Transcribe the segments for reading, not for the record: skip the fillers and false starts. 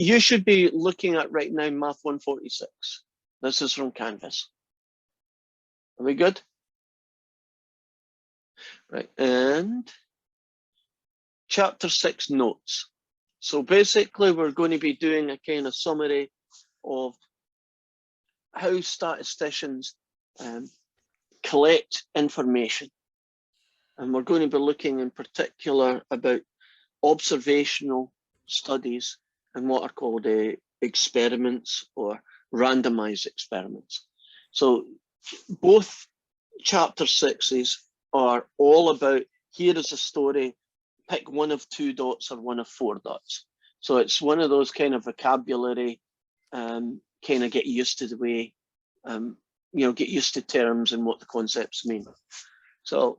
you should be looking at right now Math 146. This is from Canvas. Are we good? Right, and chapter 6 notes. So basically we're going to be doing a kind of summary of how statisticians collect information. And we're going to be looking in particular about observational studies and what are called experiments or randomized experiments. So both chapter 6s are all about, here is a story, pick one of 2 dots or one of 4 dots. So it's one of those kind of vocabulary, kind of get used to the way, get used to terms and what the concepts mean. So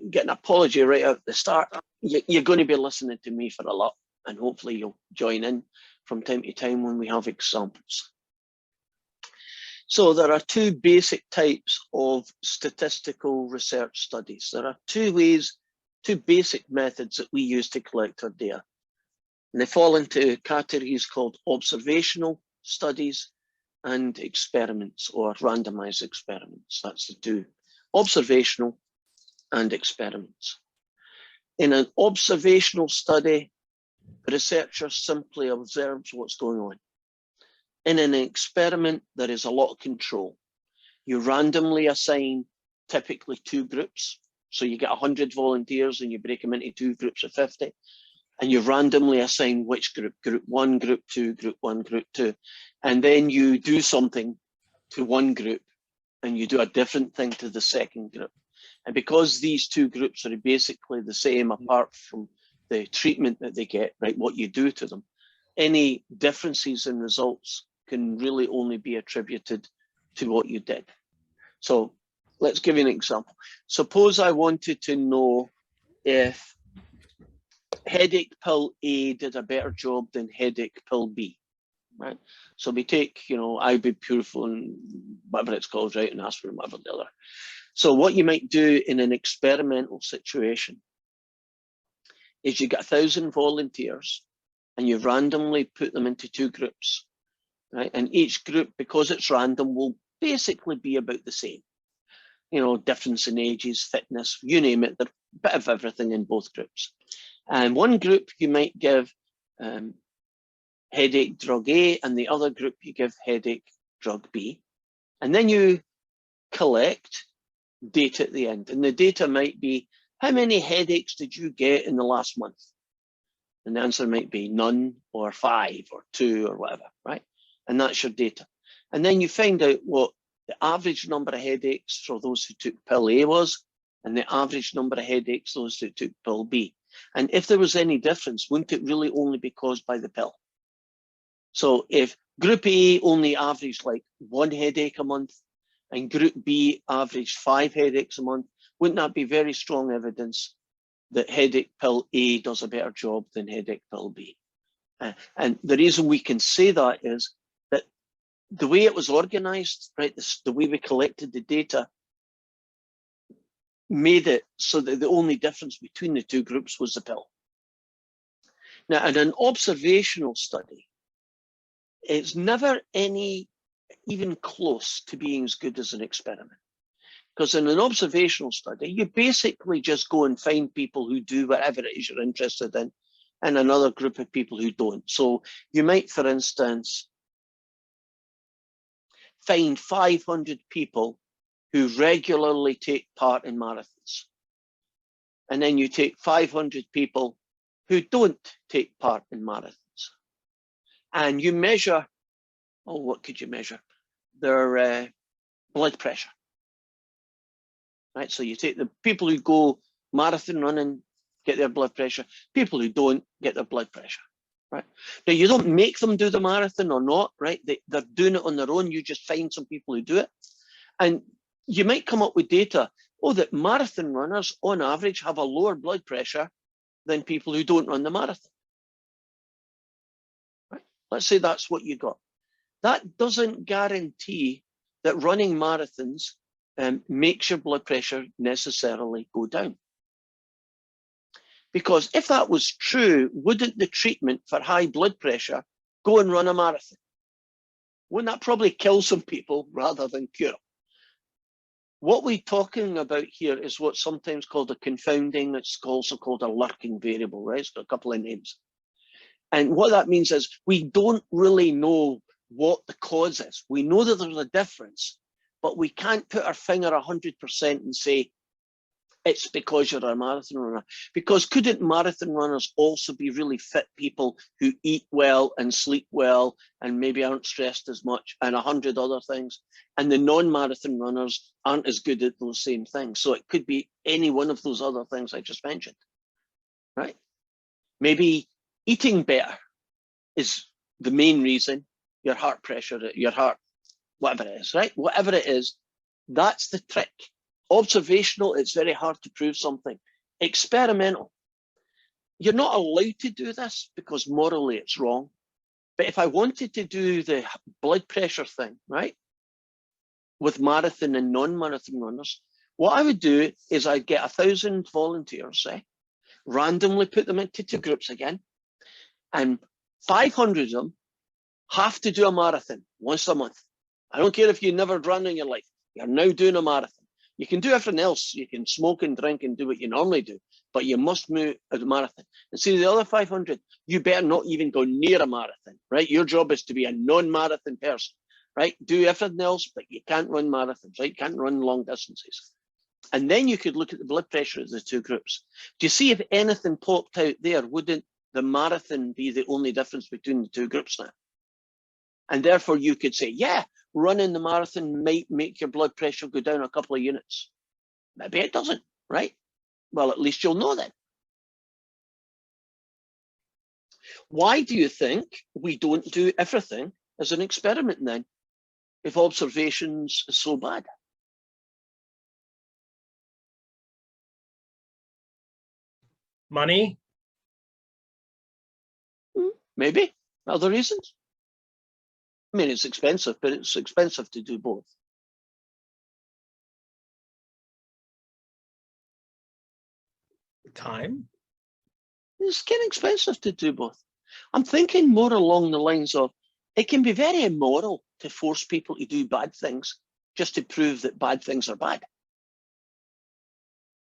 get an apology right out at the start. You're going to be listening to me for a lot, and hopefully you'll join in from time to time when we have examples. So there are 2 basic types of statistical research studies. There are 2 basic methods that we use to collect our data. And they fall into categories called observational studies and experiments or randomized experiments. That's the 2, observational and experiments. In an observational study, the researcher simply observes what's going on. In an experiment, there is a lot of control. You randomly assign typically 2 groups. So you get 100 volunteers and you break them into 2 groups of 50. And you randomly assign which group, group 1, group 2, group 1, group 2. And then you do something to one group and you do a different thing to the second group. And because these 2 groups are basically the same apart from the treatment that they get, right, what you do to them, any differences in results can really only be attributed to what you did. So let's give you an example. Suppose I wanted to know if headache pill A did a better job than headache pill B, right? So we take, ibuprofen, whatever it's called, right, and aspirin, whatever the other. So what you might do in an experimental situation is you get 1,000 volunteers and you randomly put them into 2 groups, right? And each group, because it's random, will basically be about the same. Difference in ages, fitness, you name it, there's a bit of everything in both groups. And one group you might give headache drug A, and the other group you give headache drug B. And then you collect data at the end. And the data might be, how many headaches did you get in the last month? And the answer might be none, or 5, or 2, or whatever, right? And that's your data. And then you find out what the average number of headaches for those who took pill A was, and the average number of headaches those who took pill B. And if there was any difference, wouldn't it really only be caused by the pill? So if group A only averaged like 1 headache a month, and group B averaged 5 headaches a month, wouldn't that be very strong evidence that headache pill A does a better job than headache pill B? And the reason we can say that is that the way it was organized, right, the way we collected the data made it so that the only difference between the 2 groups was the pill. Now, in an observational study, it's never even close to being as good as an experiment. Because in an observational study, you basically just go and find people who do whatever it is you're interested in, and another group of people who don't. So you might, for instance, find 500 people who regularly take part in marathons. And then you take 500 people who don't take part in marathons. And you measure, what could you measure? Their blood pressure. Right, so you take the people who go marathon running, get their blood pressure. People who don't get their blood pressure, right? Now, you don't make them do the marathon or not, right? They're doing it on their own. You just find some people who do it. And you might come up with data, that marathon runners on average have a lower blood pressure than people who don't run the marathon. Right? Let's say that's what you got. That doesn't guarantee that running marathons makes your blood pressure necessarily go down. Because if that was true, wouldn't the treatment for high blood pressure go and run a marathon. Wouldn't that probably kill some people rather than cure them? What we're talking about here is what's sometimes called a confounding, it's also called a lurking variable, right? It's got a couple of names. And what that means is we don't really know what the cause is. We know that there's a difference, but we can't put our finger 100% and say, it's because you're a marathon runner. Because couldn't marathon runners also be really fit people who eat well and sleep well and maybe aren't stressed as much and 100 other things? And the non-marathon runners aren't as good at those same things. So it could be any one of those other things I just mentioned, right? Maybe eating better is the main reason your heart pressure, your heart, whatever it is, right? Whatever it is, that's the trick. Observational, it's very hard to prove something. Experimental, you're not allowed to do this because morally it's wrong. But if I wanted to do the blood pressure thing, right, with marathon and non-marathon runners, what I would do is I'd get 1,000 volunteers, say, randomly put them into two groups again, and 500 of them have to do a marathon once a month. I don't care if you never run in your life, you're now doing a marathon. You can do everything else. You can smoke and drink and do what you normally do, but you must move a marathon. And see, the other 500, you better not even go near a marathon, right? Your job is to be a non-marathon person, right? Do everything else, but you can't run marathons, right? You can't run long distances. And then you could look at the blood pressure of the two groups. Do you see if anything popped out there? Wouldn't the marathon be the only difference between the two groups now? And therefore you could say, yeah, running the marathon might make your blood pressure go down a couple of units. Maybe it doesn't, right? Well, at least you'll know then. Why do you think we don't do everything as an experiment then, if observations are so bad? Money? Maybe. Other reasons? I mean, it's expensive, but it's expensive to do both. Time? It's getting expensive to do both. I'm thinking more along the lines of, it can be very immoral to force people to do bad things just to prove that bad things are bad.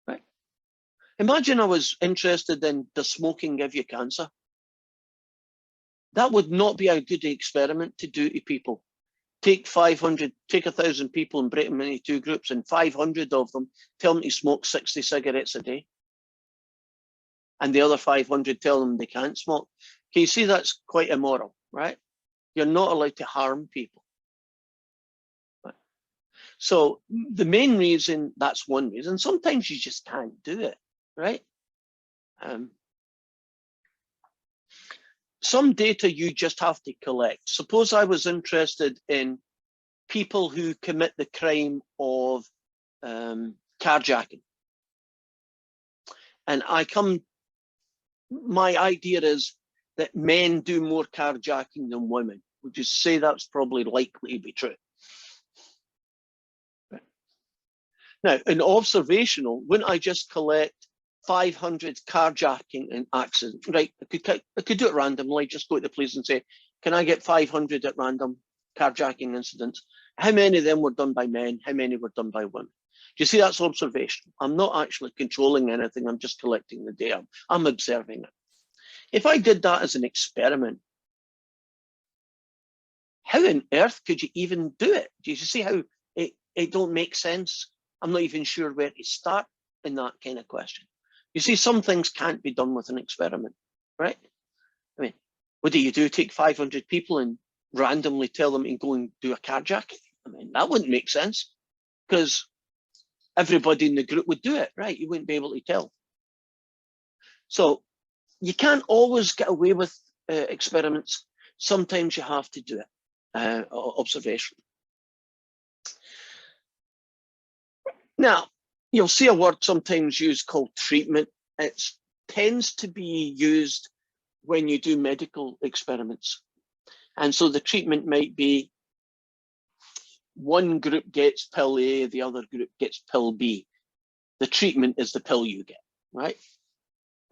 Right? Imagine I was interested in, does smoking give you cancer? That would not be a good experiment to do to people. Take 500, take 1,000 people and break them into two groups, and 500 of them tell them to smoke 60 cigarettes a day. And the other 500 tell them they can't smoke. Can you see that's quite immoral, right? You're not allowed to harm people. Right? So the main reason, that's one reason. Sometimes you just can't do it, right? Some data you just have to collect. Suppose I was interested in people who commit the crime of carjacking. And my idea is that men do more carjacking than women. Would you say that's probably likely to be true? Right. Now, in observational, wouldn't I just collect 500 carjacking and accidents? Right, I could do it randomly, just go to the police and say, can I get 500 at random carjacking incidents? How many of them were done by men? How many were done by women? Do you see that's observation? I'm not actually controlling anything. I'm just collecting the data. I'm observing it. If I did that as an experiment, how on earth could you even do it? Do you see how it don't make sense? I'm not even sure where to start in that kind of question. You see, some things can't be done with an experiment, right? I mean, what do you do? Take 500 people and randomly tell them to go and do a carjacking? I mean, that wouldn't make sense because everybody in the group would do it, right? You wouldn't be able to tell. So you can't always get away with experiments. Sometimes you have to do it, observation. Now, you'll see a word sometimes used called treatment. It tends to be used when you do medical experiments. And so the treatment might be one group gets pill A, the other group gets pill B. The treatment is the pill you get, right?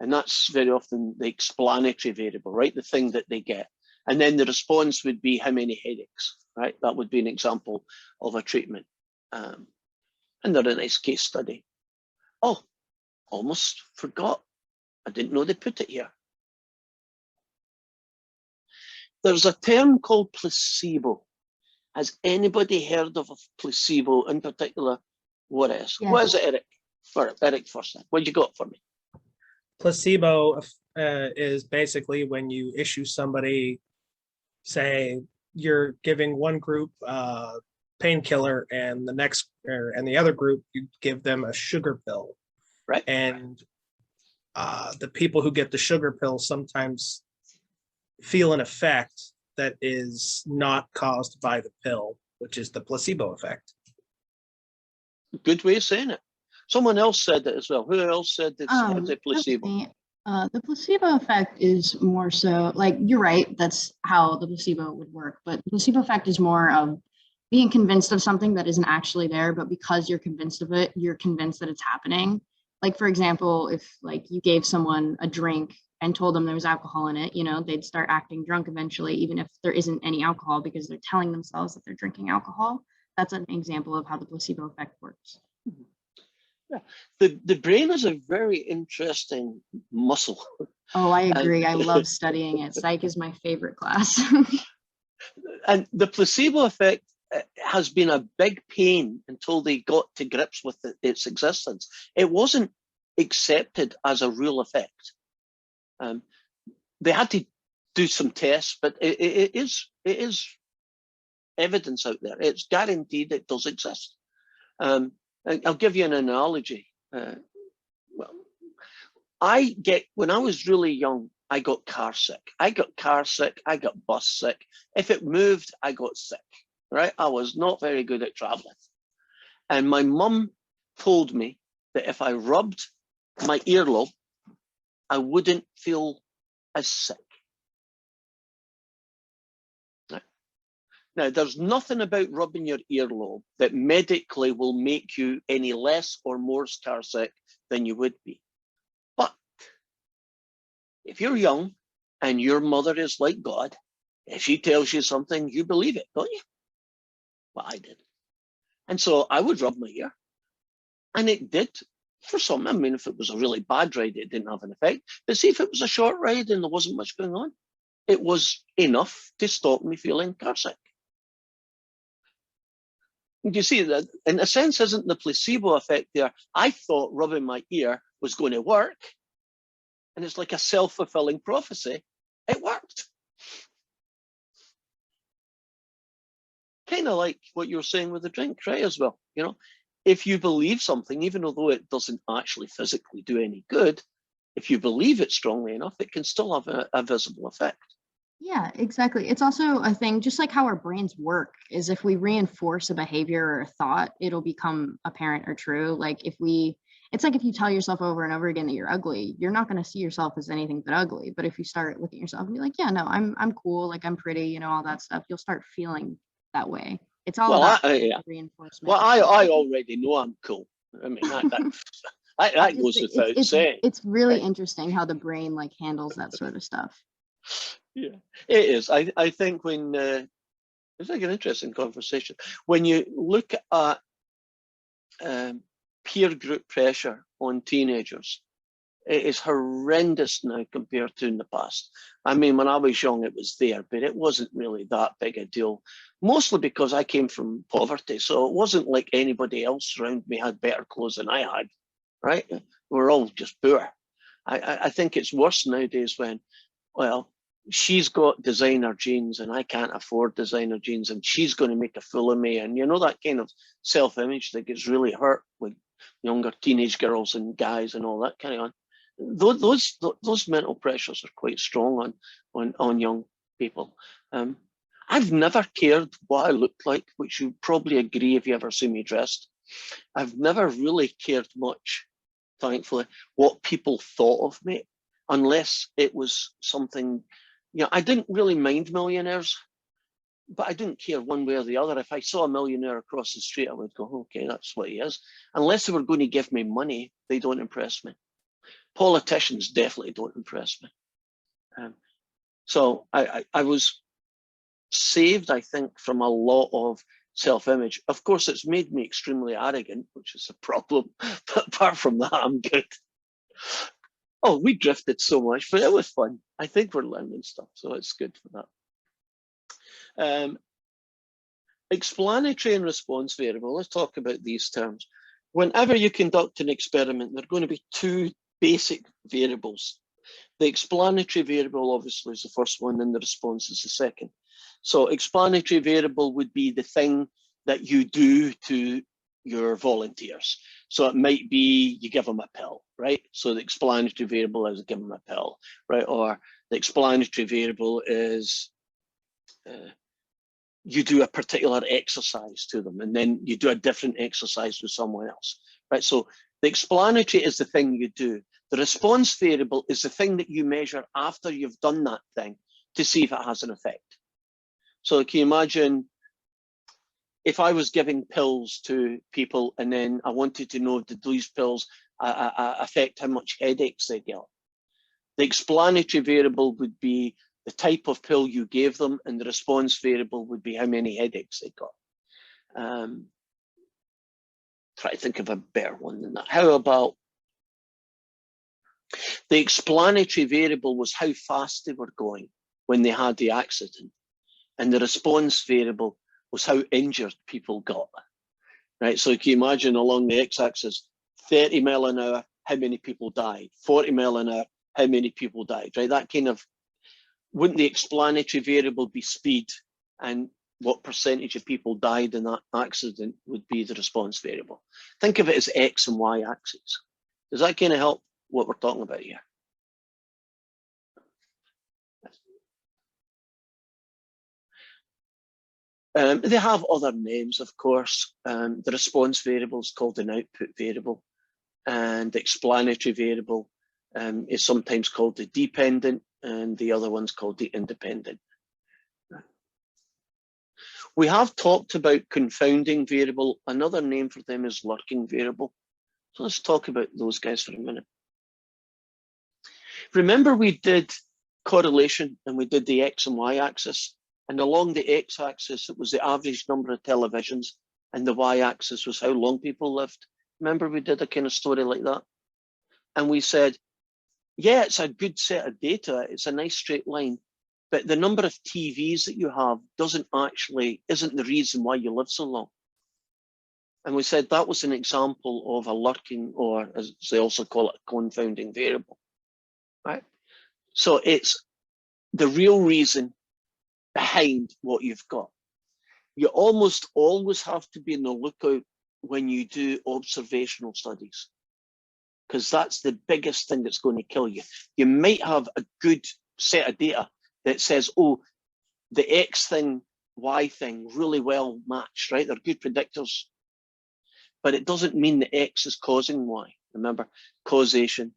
And that's very often the explanatory variable, right? The thing that they get. And then the response would be how many headaches, right? That would be an example of a treatment. And they're a nice case study. Oh, almost forgot. I didn't know they put it here. There's a term called placebo. Has anybody heard of a placebo in particular? What is? Yes. What is it, Eric? Eric first. What you got for me? Placebo is basically when you issue somebody, say you're giving one group painkiller and the other group you give them a sugar pill, right? And the people who get the sugar pill sometimes feel an effect that is not caused by the pill, which is the placebo effect. Good way of saying it. Someone else said it as well. Who else said it's a placebo? The placebo effect is more so, like, you're right, that's how the placebo would work, but the placebo effect is more of being convinced of something that isn't actually there, but because you're convinced of it, you're convinced that it's happening. Like, for example, if like you gave someone a drink and told them there was alcohol in it, you know, they'd start acting drunk eventually, even if there isn't any alcohol, because they're telling themselves that they're drinking alcohol. That's an example of how the placebo effect works. Yeah, the brain is a very interesting muscle. Oh, I agree. I love studying it. Psych is my favorite class. And the placebo effect has been a big pain until they got to grips with its existence. It wasn't accepted as a real effect. They had to do some tests, but it is evidence out there. It's guaranteed it does exist. I'll give you an analogy. Well, when I was really young, I got car sick. I got bus sick. If it moved, I got sick, right? I was not very good at traveling. And my mum told me that if I rubbed my earlobe, I wouldn't feel as sick. Now, there's nothing about rubbing your earlobe that medically will make you any less or more car sick than you would be. But if you're young and your mother is like God, if she tells you something, you believe it, don't you? Well, I did. And so I would rub my ear. And it did for some. I mean, if it was a really bad ride, it didn't have an effect. But see, if it was a short ride and there wasn't much going on, it was enough to stop me feeling car sick. You see that, in a sense, isn't the placebo effect there? I thought rubbing my ear was going to work. And it's like a self-fulfilling prophecy. It worked. Kind of like what you were saying with the drink, right, as well. You know, if you believe something, even although it doesn't actually physically do any good, if you believe it strongly enough, it can still have a visible effect. Yeah, exactly. It's also a thing, just like how our brains work, is if we reinforce a behavior or a thought, it'll become apparent or true. Like it's like if you tell yourself over and over again that you're ugly, you're not going to see yourself as anything but ugly. But if you start looking at yourself and be like, yeah, no, I'm cool, like I'm pretty, you know, all that stuff, you'll start feeling that way. It's all about reinforcement. Well, I already know I'm cool. I mean, that goes without saying. It's really interesting how the brain like handles that sort of stuff. Yeah, it is. I think when it's like an interesting conversation when you look at peer group pressure on teenagers. It is horrendous now compared to in the past. I mean, when I was young, it was there, but it wasn't really that big a deal, mostly because I came from poverty. So it wasn't like anybody else around me had better clothes than I had, right? We're all just poor. I think it's worse nowadays when, well, she's got designer jeans and I can't afford designer jeans and she's going to make a fool of me. And you know, that kind of self-image that gets really hurt with younger teenage girls and guys and all that kind of on. Those mental pressures are quite strong on young people. I've never cared what I looked like, which you probably agree if you ever see me dressed. I've never really cared much, thankfully, what people thought of me, unless it was something, you know, I didn't really mind millionaires, but I didn't care one way or the other. If I saw a millionaire across the street, I would go, okay, that's what he is. Unless they were going to give me money, they don't impress me. Politicians definitely don't impress me. So I was saved, I think, from a lot of self-image. Of course, it's made me extremely arrogant, which is a problem. But apart from that, I'm good. Oh, we drifted so much, but it was fun. I think we're learning stuff, so it's good for that. Explanatory and response variable. Let's talk about these terms. Whenever you conduct an experiment, there are going to be two basic variables. The explanatory variable obviously is the first one, and the response is the second. So explanatory variable would be the thing that you do to your volunteers. So it might be you give them a pill, right? So the explanatory variable is give them a pill, right? Or the explanatory variable is you do a particular exercise to them, and then you do a different exercise with someone else, right? So the explanatory is the thing you do. The response variable is the thing that you measure after you've done that thing to see if it has an effect. So can you imagine if I was giving pills to people and then I wanted to know did these pills affect how much headaches they get? The explanatory variable would be the type of pill you gave them, and the response variable would be how many headaches they got. Try to think of a better one than that. How about the explanatory variable was how fast they were going when they had the accident, and the response variable was how injured people got, right? So can you imagine along the x-axis, 30 mile an hour, how many people died? 40 mile an hour, how many people died, right? That kind of, wouldn't the explanatory variable be speed, and what percentage of people died in that accident would be the response variable? Think of it as X and Y axes. Does that kind of help what we're talking about here? They have other names, of course. The response variable is called an output variable, and the explanatory variable is sometimes called the dependent, and the other one's called the independent. We have talked about confounding variable. Another name for them is lurking variable. So let's talk about those guys for a minute. Remember, we did correlation and we did the X and Y axis. And along the X axis, it was the average number of televisions, and the Y axis was how long people lived. Remember, we did a kind of story like that. And we said, yeah, it's a good set of data. It's a nice straight line. But the number of TVs that you have isn't the reason why you live so long. And we said that was an example of a lurking, or as they also call it, a confounding variable, right? So it's the real reason behind what you've got. You almost always have to be on the lookout when you do observational studies, because that's the biggest thing that's going to kill you. You might have a good set of data that says, oh, the X thing, Y thing, really well matched, right? They're good predictors. But it doesn't mean that X is causing Y. Remember, causation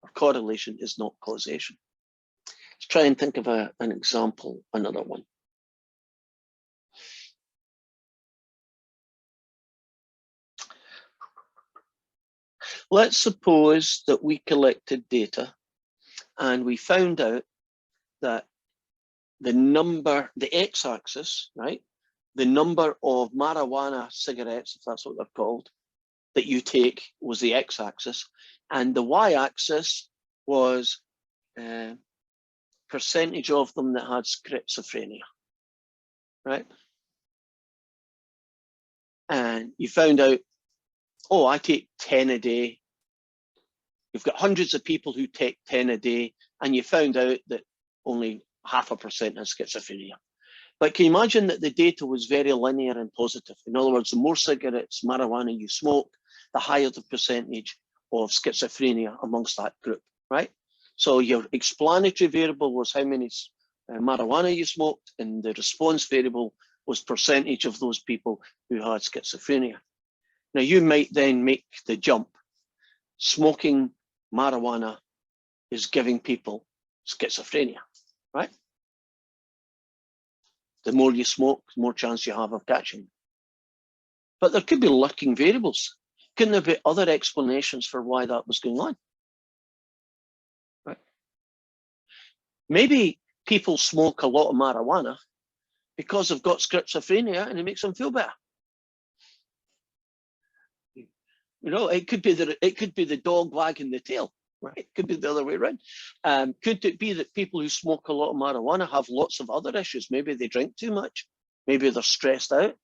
or correlation is not causation. Let's try and think of an example, another one. Let's suppose that we collected data and we found out that the x-axis, right? The number of marijuana cigarettes, if that's what they're called, that you take was the x-axis, and the y-axis was percentage of them that had schizophrenia, right? And you found out, oh, I take 10 a day. You've got hundreds of people who take 10 a day, and you found out that only 0.5% has schizophrenia. But can you imagine that the data was very linear and positive? In other words, the more cigarettes, marijuana you smoke, the higher the percentage of schizophrenia amongst that group, right? So your explanatory variable was how many marijuana you smoked, and the response variable was percentage of those people who had schizophrenia. Now you might then make the jump. Smoking marijuana is giving people schizophrenia, right? The more you smoke, the more chance you have of catching. But there could be lurking variables. Couldn't there be other explanations for why that was going on? Right? Maybe people smoke a lot of marijuana because they've got schizophrenia and it makes them feel better. You know, it could be the dog wagging the tail, right? It could be the other way around. Could it be that people who smoke a lot of marijuana have lots of other issues? Maybe they drink too much. Maybe they're stressed out.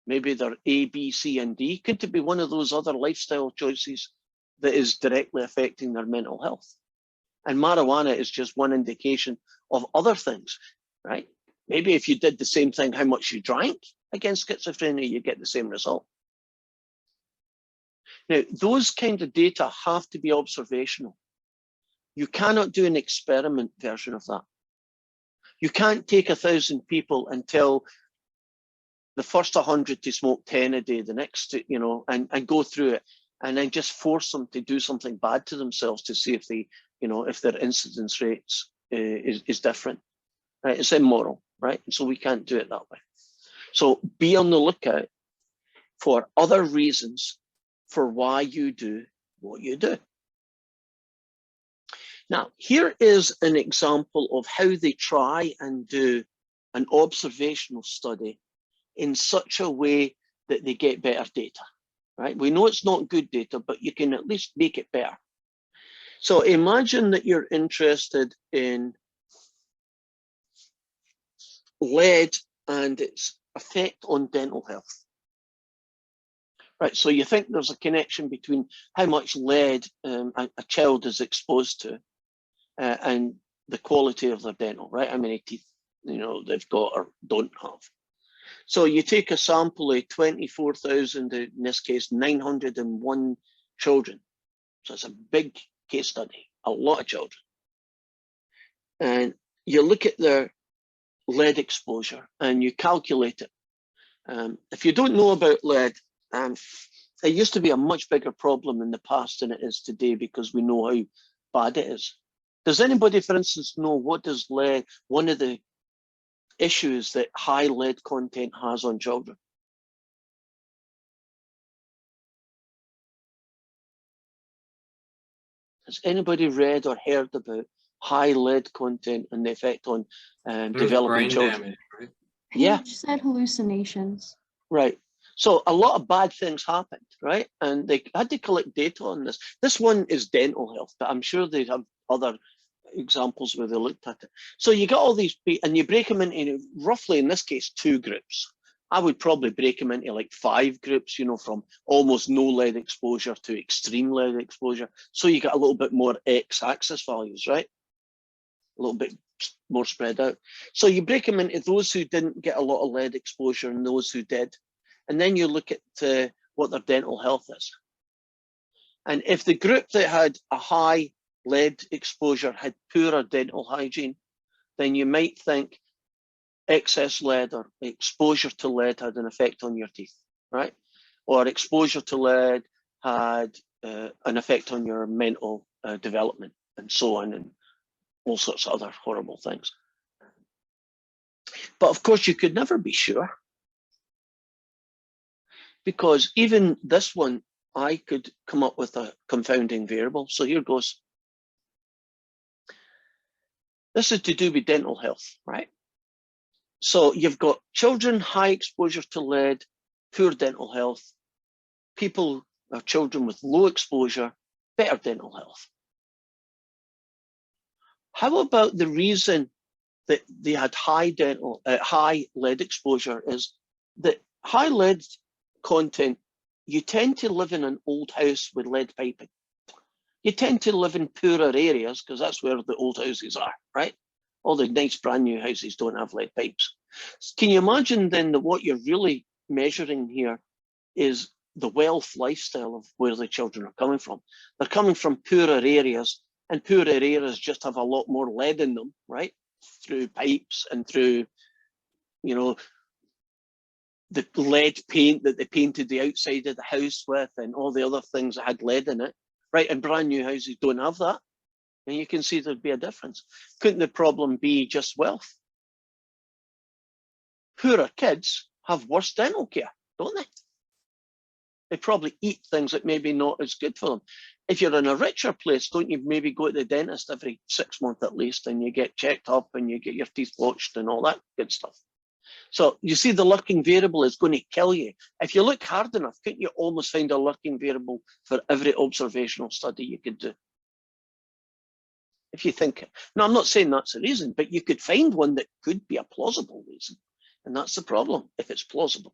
Maybe they're A, B, C, and D. Could it be one of those other lifestyle choices that is directly affecting their mental health? And marijuana is just one indication of other things, right? Maybe if you did the same thing, how much you drank against schizophrenia, you get the same result. Now, those kind of data have to be observational. You cannot do an experiment version of that. You can't take 1,000 people and tell the first 100 to smoke 10 a day, the next, you know, and go through it, and then just force them to do something bad to themselves to see if they, you know, if their incidence rates is different. Right? It's immoral, right? So we can't do it that way. So be on the lookout for other reasons for why you do what you do. Now, here is an example of how they try and do an observational study in such a way that they get better data, right? We know it's not good data, but you can at least make it better. So imagine that you're interested in lead and its effect on dental health. Right, so you think there's a connection between how much lead a child is exposed to and the quality of their dental, right? How many teeth, you know, they've got or don't have. So you take a sample of 24,000, in this case, 901 children. So it's a big case study, a lot of children. And you look at their lead exposure and you calculate it. If you don't know about lead, it used to be a much bigger problem in the past than it is today because we know how bad it is. Does anybody, for instance, know what does lead, one of the issues that high lead content has on children? Has anybody read or heard about high lead content and the effect on developing brain children? damage, right? Yeah. Paige said hallucinations. Right. So a lot of bad things happened, right? And they had to collect data on this. This one is dental health, but I'm sure they have other examples where they looked at it. So you got all these, and you break them into roughly, in this case, 2 groups. I would probably break them into like 5 groups, you know, from almost no lead exposure to extreme lead exposure. So you got a little bit more x-axis values, right? A little bit more spread out. So you break them into those who didn't get a lot of lead exposure and those who did. And then you look at what their dental health is. And if the group that had a high lead exposure had poorer dental hygiene, then you might think excess lead or exposure to lead had an effect on your teeth, right? Or exposure to lead had an effect on your mental development and so on, and all sorts of other horrible things. But of course, you could never be sure, because even this one, I could come up with a confounding variable. So here goes. This is to do with dental health, right? So you've got children, high exposure to lead, poor dental health, people or children with low exposure, better dental health. How about the reason that they had high lead exposure is that high lead content, you tend to live in an old house with lead piping. You tend to live in poorer areas because that's where the old houses are, right? All the nice brand new houses don't have lead pipes. Can you imagine then that what you're really measuring here is the wealth lifestyle of where the children are coming from? They're coming from poorer areas, and poorer areas just have a lot more lead in them, right? Through pipes and through, you know, the lead paint that they painted the outside of the house with and all the other things that had lead in it, right? And brand new houses don't have that. And you can see there'd be a difference. Couldn't the problem be just wealth? Poorer kids have worse dental care, don't they? They probably eat things that maybe not as good for them. If you're in a richer place, don't you maybe go to the dentist every 6 months at least, and you get checked up and you get your teeth watched and all that good stuff? So you see, the lurking variable is going to kill you. If you look hard enough, couldn't you almost find a lurking variable for every observational study you could do? If you think, no, I'm not saying that's the reason, but you could find one that could be a plausible reason. And that's the problem, if it's plausible.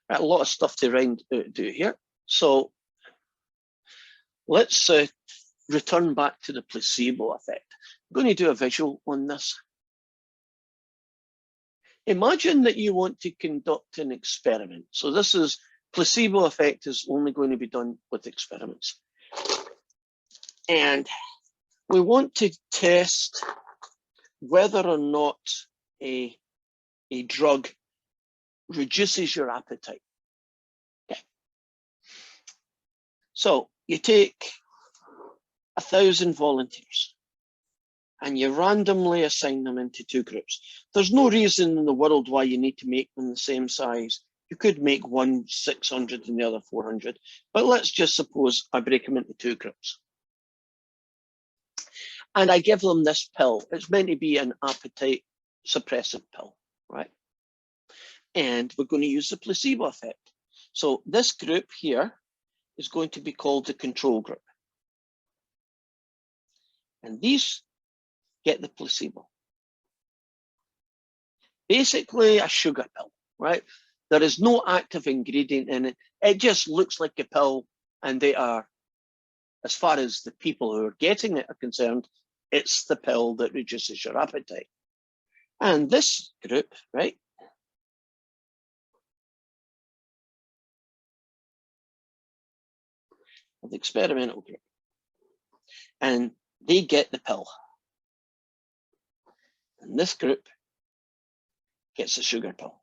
Right, a lot of stuff to do here. So let's return back to the placebo effect. I'm going to do a visual on this. Imagine that you want to conduct an experiment. So this is placebo effect is only going to be done with experiments. And we want to test whether or not a drug reduces your appetite. Okay. So you take 1,000 volunteers and you randomly assign them into 2 groups. There's no reason in the world why you need to make them the same size. You could make one 600 and the other 400, but let's just suppose I break them into 2 groups. And I give them this pill. It's meant to be an appetite suppressive pill, right? And we're going to use the placebo effect. So this group here is going to be called the control group. And these get the placebo. Basically a sugar pill, right? There is no active ingredient in it. It just looks like a pill, and they are, as far as the people who are getting it are concerned, it's the pill that reduces your appetite. And this group, right, the experimental group, and they get the pill. And this group gets the sugar pill.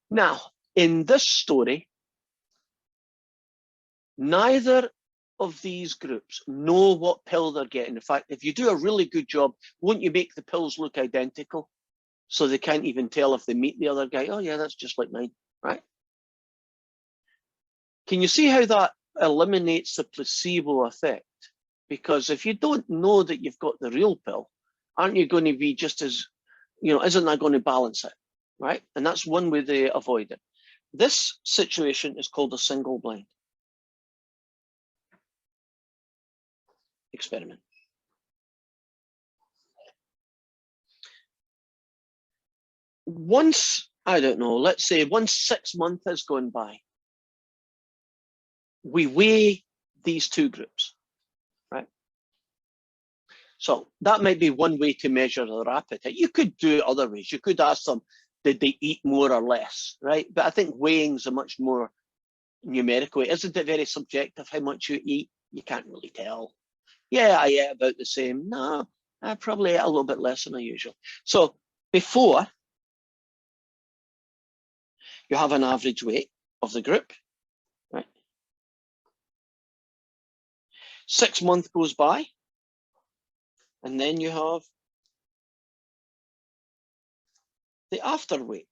Now, in this story, neither of these groups know what pill they're getting. In fact, if you do a really good job, won't you make the pills look identical? So they can't even tell if they meet the other guy. Oh yeah, that's just like mine, right? Can you see how that eliminates the placebo effect? Because if you don't know that you've got the real pill, aren't you going to be just as, isn't that going to balance it, right? And that's one way they avoid it. This situation is called a single blind experiment. Once, I don't know, let's say once 6 months has gone by, we weigh these 2 groups, right? So that might be one way to measure their appetite. You could do it other ways. You could ask them, did they eat more or less, right? But I think weighing is a much more numerical way. Isn't it very subjective how much you eat? You can't really tell. Yeah, I ate about the same. No, I probably ate a little bit less than I usually. So before, you have an average weight of the group, right? 6 months goes by, and then you have the after weight.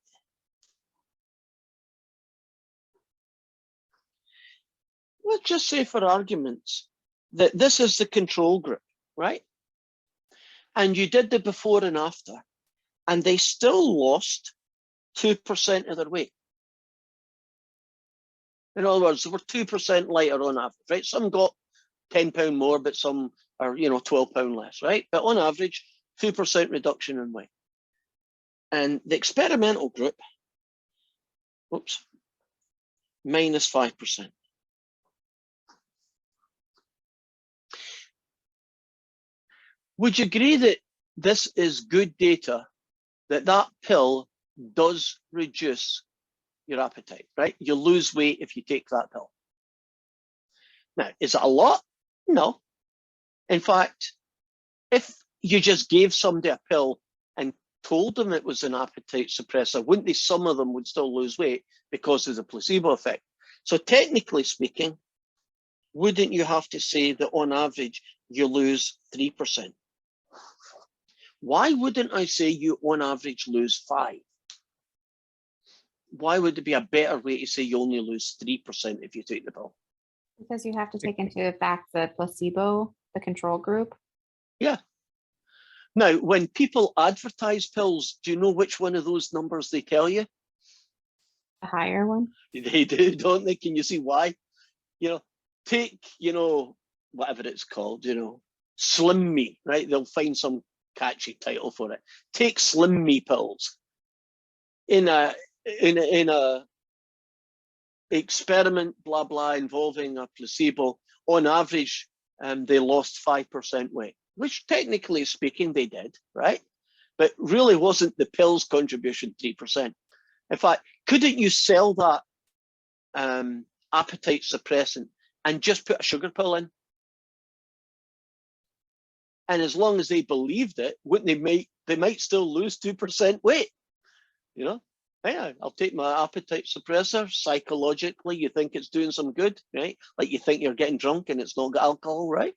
Let's just say for arguments that this is the control group, right? And you did the before and after, and they still lost 2% of their weight. In other words, they were 2% lighter on average, right? Some got £10 more, but some are, £12 less, right? But on average, 2% reduction in weight. And the experimental group, minus 5%. Would you agree that this is good data, that that pill does reduce your appetite, right? You lose weight if you take that pill. Now, is it a lot? No. In fact, if you just gave somebody a pill and told them it was an appetite suppressor, wouldn't they, some of them would still lose weight because of the placebo effect? So technically speaking, wouldn't you have to say that on average, you lose 3%? Why wouldn't I say you on average lose 5? Why would it be a better way to say you only lose 3% if you take the pill? Because you have to take into effect the placebo, the control group. Yeah. Now, when people advertise pills, do you know which one of those numbers they tell you? The higher one. They do, don't they? Can you see why? Take, whatever it's called, Slim Me, right? They'll find some catchy title for it. Take Slim Me pills. In a experiment, blah, blah, involving a placebo, on average, they lost 5% weight, which technically speaking, they did, right? But really wasn't the pill's contribution 3%. In fact, couldn't you sell that appetite suppressant and just put a sugar pill in? And as long as they believed it, wouldn't they might still lose 2% weight? Yeah, I'll take my appetite suppressor. Psychologically, you think it's doing some good, right? Like you think you're getting drunk and it's not got alcohol, right?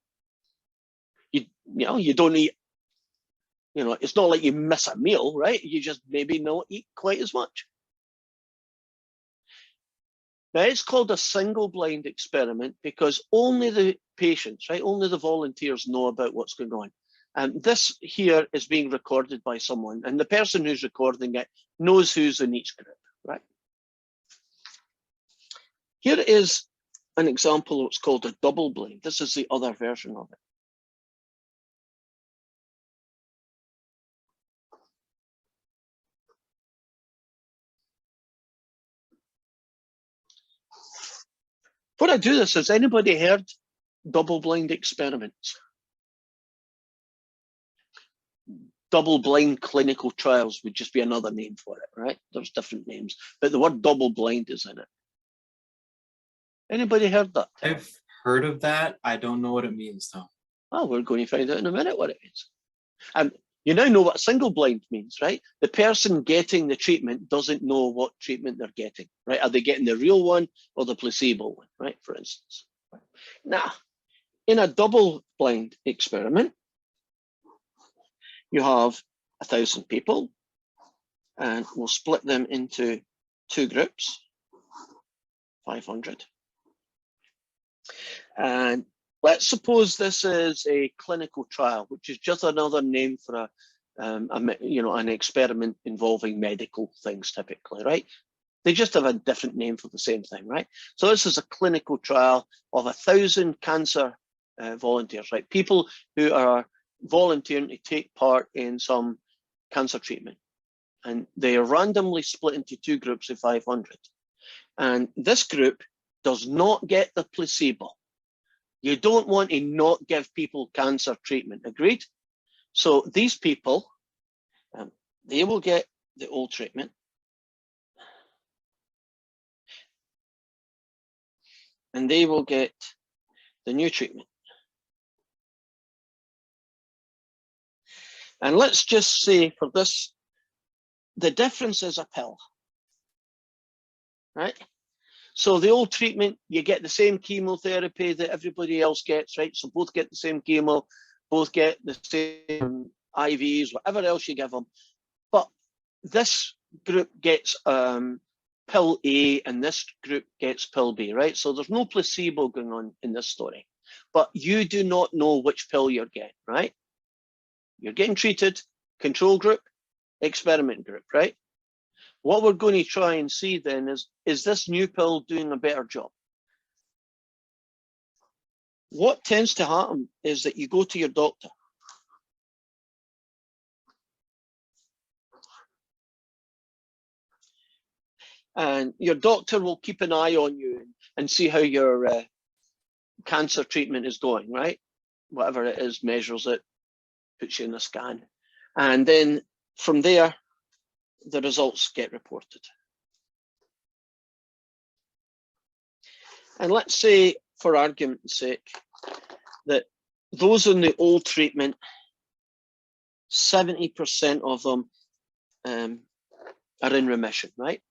You don't eat, it's not like you miss a meal, right? You just maybe not eat quite as much. Now, it's called a single blind experiment because only the patients, right? Only the volunteers know about what's going on. And this here is being recorded by someone, and the person who's recording it knows who's in each group, right? Here is an example of what's called a double blind. This is the other version of it. Before I do this, has anybody heard double-blind experiments? Double-blind clinical trials would just be another name for it, right? There's different names, but the word double-blind is in it. Anybody heard that? I've heard of that. I don't know what it means, though. Oh, we're going to find out in a minute what it means. You now know what single blind means, right? The person getting the treatment doesn't know what treatment they're getting, right? Are they getting the real one or the placebo one, right? For instance. Now, in a double blind experiment, you have 1,000 people, and we'll split them into 2 groups, 500. And let's suppose this is a clinical trial, which is just another name for an experiment involving medical things typically, right? They just have a different name for the same thing, right? So this is a clinical trial of 1,000 cancer volunteers, right? People who are volunteering to take part in some cancer treatment. And they are randomly split into 2 groups of 500. And this group does not get the placebo. You don't want to not give people cancer treatment, agreed? So these people, they will get the old treatment. And they will get the new treatment. And let's just say for this, the difference is a pill, right? So the old treatment, you get the same chemotherapy that everybody else gets, right? So both get the same chemo, both get the same IVs, whatever else you give them. But this group gets pill A and this group gets pill B, right? So there's no placebo going on in this story. But you do not know which pill you're getting, right? You're getting treated, control group, experiment group, right? What we're going to try and see then is this new pill doing a better job? What tends to happen is that you go to your doctor. And your doctor will keep an eye on you and see how your cancer treatment is going, right? Whatever it is, measures it, puts you in a scan. And then from there, the results get reported. And let's say, for argument's sake, that those on the old treatment, 70% of them are in remission, right?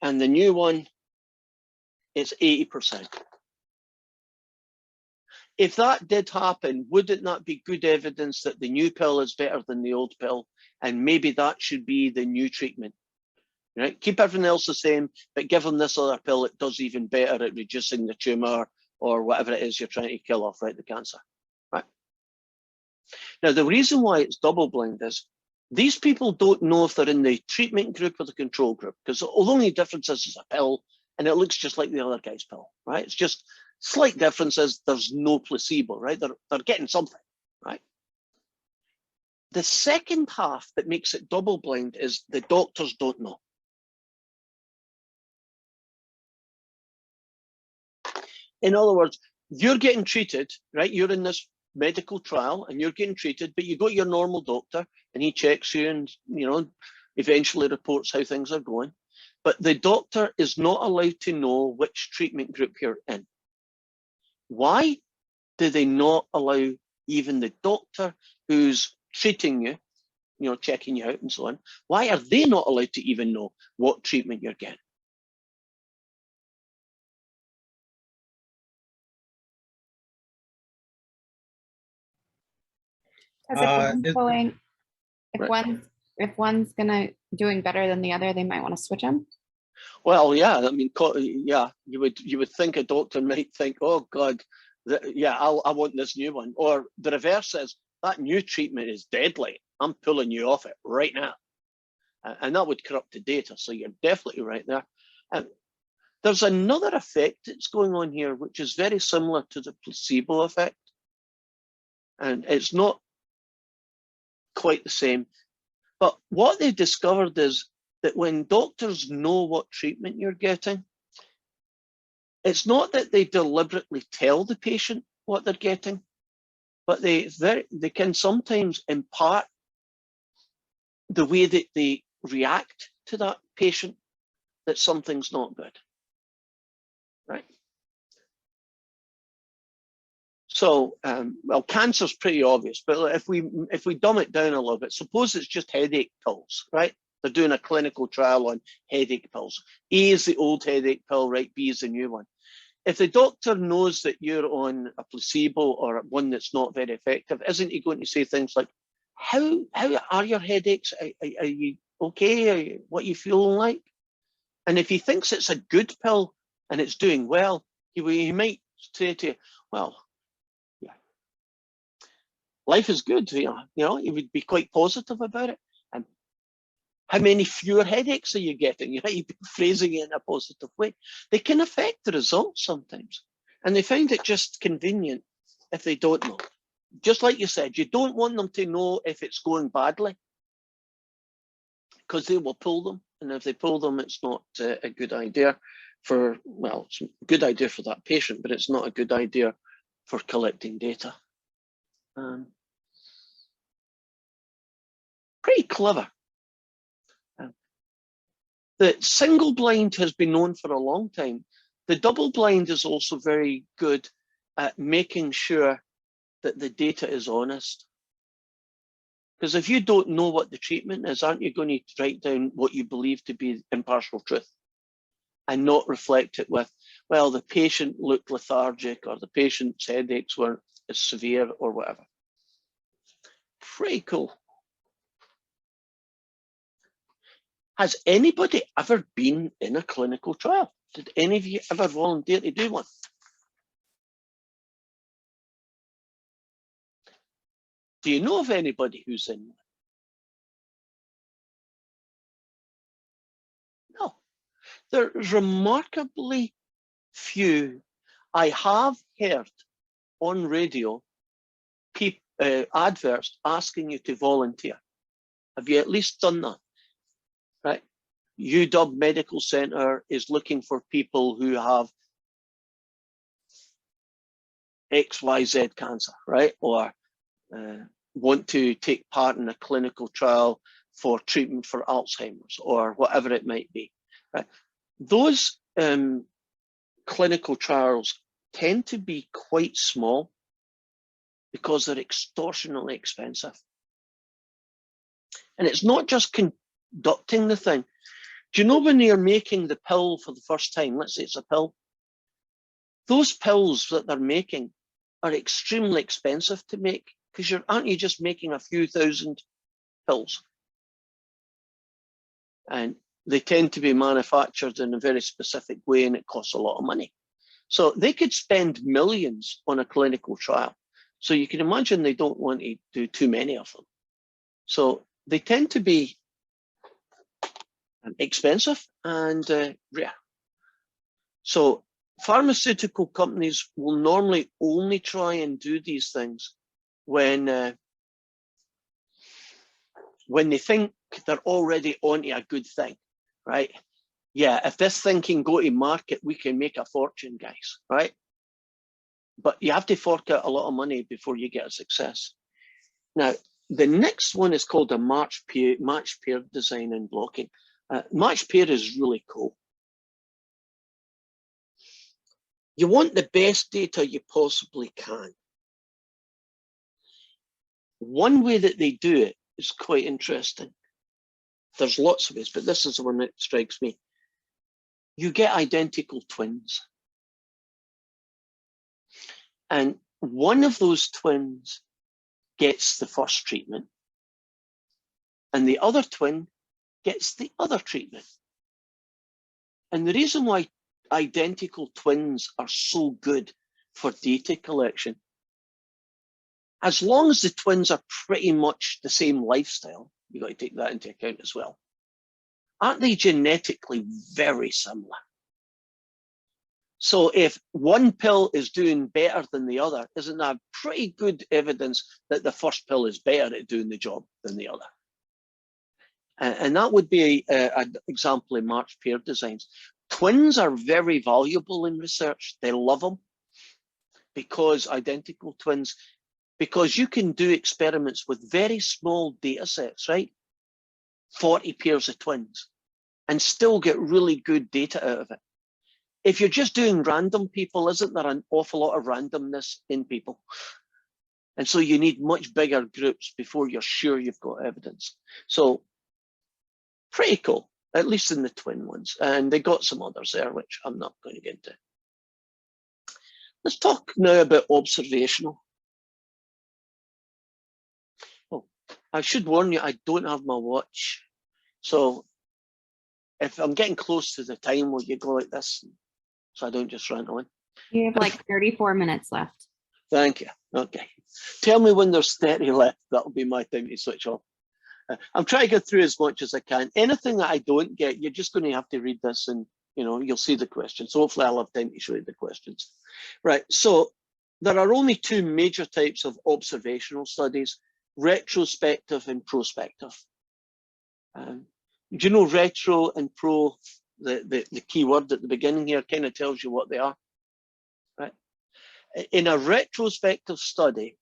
And the new one is 80%. if that did happen, wouldn't that be good evidence that the new pill is better than the old pill? And maybe that should be the new treatment, right? Keep everything else the same, but give them this other pill, it does even better at reducing the tumor or whatever it is you're trying to kill off, right? The cancer, right? Now, the reason why it's double blind is these people don't know if they're in the treatment group or the control group, because the only difference is a pill and it looks just like the other guy's pill, right? It's just slight differences. There's no placebo, right? They're getting something, right? The second half that makes it double blind is the doctors don't know. In other words, you're getting treated, right? You're in this medical trial and you're getting treated, but you go to your normal doctor and he checks you and, you know, eventually reports how things are going. But the doctor is not allowed to know which treatment group you're in. Why do they not allow even the doctor who's treating you, you know, checking you out and so on? Why are they not allowed to even know what treatment you're getting? Because if one's Is- going, Right. if one's doing better than the other, they might want to switch them. Well, yeah, I mean, yeah, you would think a doctor might think, oh God, yeah, I want this new one. Or the reverse is that new treatment is deadly. I'm pulling you off it right now. And that would corrupt the data. So you're definitely right there. And there's another effect that's going on here, which is very similar to the placebo effect. And it's not quite the same. But what they discovered is that when doctors know what treatment you're getting, it's not that they deliberately tell the patient what they're getting, but they can sometimes impart the way that they react to that patient that something's not good, right? So, well, cancer's pretty obvious, but if we dumb it down a little bit, suppose it's just headache pills, right? They're doing a clinical trial on headache pills. A is the old headache pill, right? B is the new one. If the doctor knows that you're on a placebo or one that's not very effective, isn't he going to say things like, how are your headaches? Are you okay? What are you feeling like? And if he thinks it's a good pill and it's doing well, he might say to you, well, yeah, life is good. You know, he would be quite positive about it. And how many fewer headaches are you getting? You know, you'd be phrasing it in a positive way. They can affect the results sometimes. And they find it just convenient if they don't know. Just like you said, you don't want them to know if it's going badly, because they will pull them. And if they pull them, it's not a good idea for, well, it's a good idea for that patient, but it's not a good idea for collecting data. Pretty clever. The single blind has been known for a long time. The double blind is also very good at making sure that the data is honest. Because if you don't know what the treatment is, aren't you going to write down what you believe to be impartial truth and not reflect it with, well, the patient looked lethargic or the patient's headaches weren't as severe or whatever. Pretty cool. Has anybody ever been in a clinical trial? Did any of you ever volunteer to do one? Do you know of anybody who's in one? No. There's remarkably few. I have heard on radio adverts asking you to volunteer. Have you at least done that? Right? UW Medical Center is looking for people who have XYZ cancer, right? Or want to take part in a clinical trial for treatment for Alzheimer's or whatever it might be, right? Those clinical trials tend to be quite small because they're extortionately expensive. And it's not just conducting the thing. Do you know when you're making the pill for the first time, let's say it's a pill, those pills that they're making are extremely expensive to make because aren't you just making a few thousand pills? And they tend to be manufactured in a very specific way and it costs a lot of money. So they could spend millions on a clinical trial. So you can imagine they don't want to do too many of them. So they tend to be expensive and rare. So pharmaceutical companies will normally only try and do these things when they think they're already onto a good thing, right? Yeah, if this thing can go to market, we can make a fortune, guys, right? But you have to fork out a lot of money before you get a success. Now, the next one is called a match pair design and blocking. Match pair is really cool. You want the best data you possibly can. One way that they do it is quite interesting. There's lots of ways, but this is the one that strikes me. You get identical twins. And one of those twins gets the first treatment, and the other twin gets the other treatment. And the reason why identical twins are so good for data collection, as long as the twins are pretty much the same lifestyle, you've got to take that into account as well. Aren't they genetically very similar? So if one pill is doing better than the other, isn't that pretty good evidence that the first pill is better at doing the job than the other? And that would be an example in match pair designs. Twins are very valuable in research. They love them because identical twins, because you can do experiments with very small data sets, right? 40 pairs of twins, and still get really good data out of it. If you're just doing random people, isn't there an awful lot of randomness in people? And so you need much bigger groups before you're sure you've got evidence. So pretty cool, at least in the twin ones. And they got some others there, which I'm not going to get into. Let's talk now about observational. Oh, I should warn you, I don't have my watch. So if I'm getting close to the time, will you go like this? So I don't just rant on. You have like 34 minutes left. Thank you. Okay. Tell me when there's 30 left. That'll be my time to switch off. I'm trying to get through as much as I can. Anything that I don't get, you're just going to have to read this and you'll see the questions. So hopefully I'll have time to show you the questions. Right. So there are only two major types of observational studies, retrospective and prospective. Do you know retro and pro? The key word at the beginning here kind of tells you what they are, right? In a retrospective study,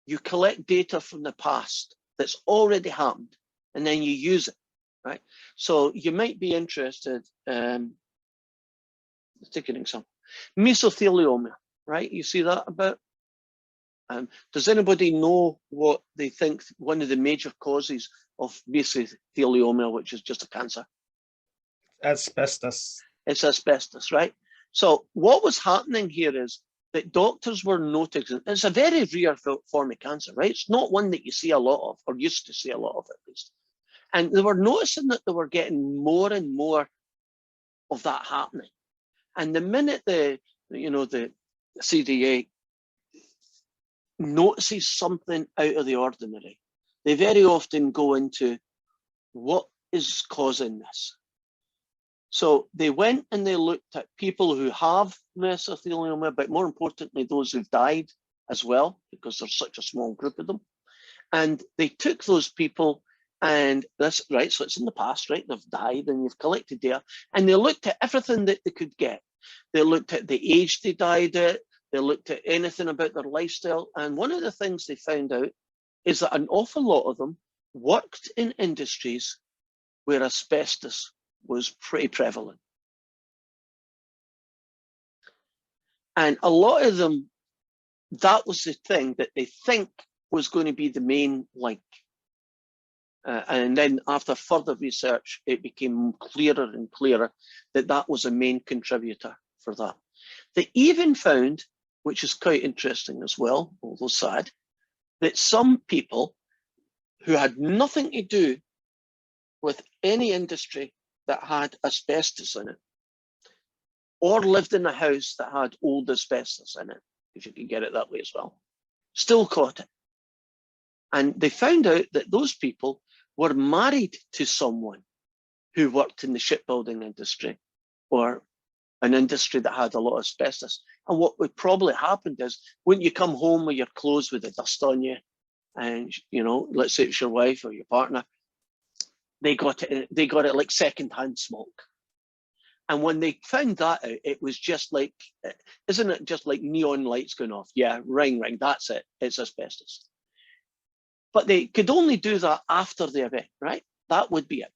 you collect data from the past that's already happened, and then you use it, right? So you might be interested, let's take an example, mesothelioma, right? You see that about? Does anybody know what they think one of the major causes of mesothelioma, which is just a cancer? Asbestos. It's asbestos, right? So what was happening here is that doctors were noticing, it's a very rare form of cancer, right? It's not one that you see a lot of, or used to see a lot of at least. And they were noticing that they were getting more and more of that happening. And the minute the CDA notices something out of the ordinary, they very often go into what is causing this. So they went and they looked at people who have mesothelioma, but more importantly, those who've died as well, because there's such a small group of them. And they took those people and this, right, so it's in the past, right? They've died and you've collected data, and they looked at everything that they could get. They looked at the age they died at, they looked at anything about their lifestyle. And one of the things they found out is that an awful lot of them worked in industries where asbestos was pretty prevalent. And a lot of them, that was the thing that they think was going to be the main link. And then after further research, it became clearer and clearer that that was a main contributor for that. They even found which is quite interesting as well, although sad, that some people who had nothing to do with any industry that had asbestos in it, or lived in a house that had old asbestos in it, if you could get it that way as well, still caught it. And they found out that those people were married to someone who worked in the shipbuilding industry or an industry that had a lot of asbestos. And what would probably happened is, when you come home with your clothes with the dust on you, and you know, let's say it's your wife or your partner, they got it like secondhand smoke. And when they found that out, it was just like, isn't it just like neon lights going off? Yeah, ring, ring, that's it, it's asbestos. But they could only do that after the event, right? That would be it.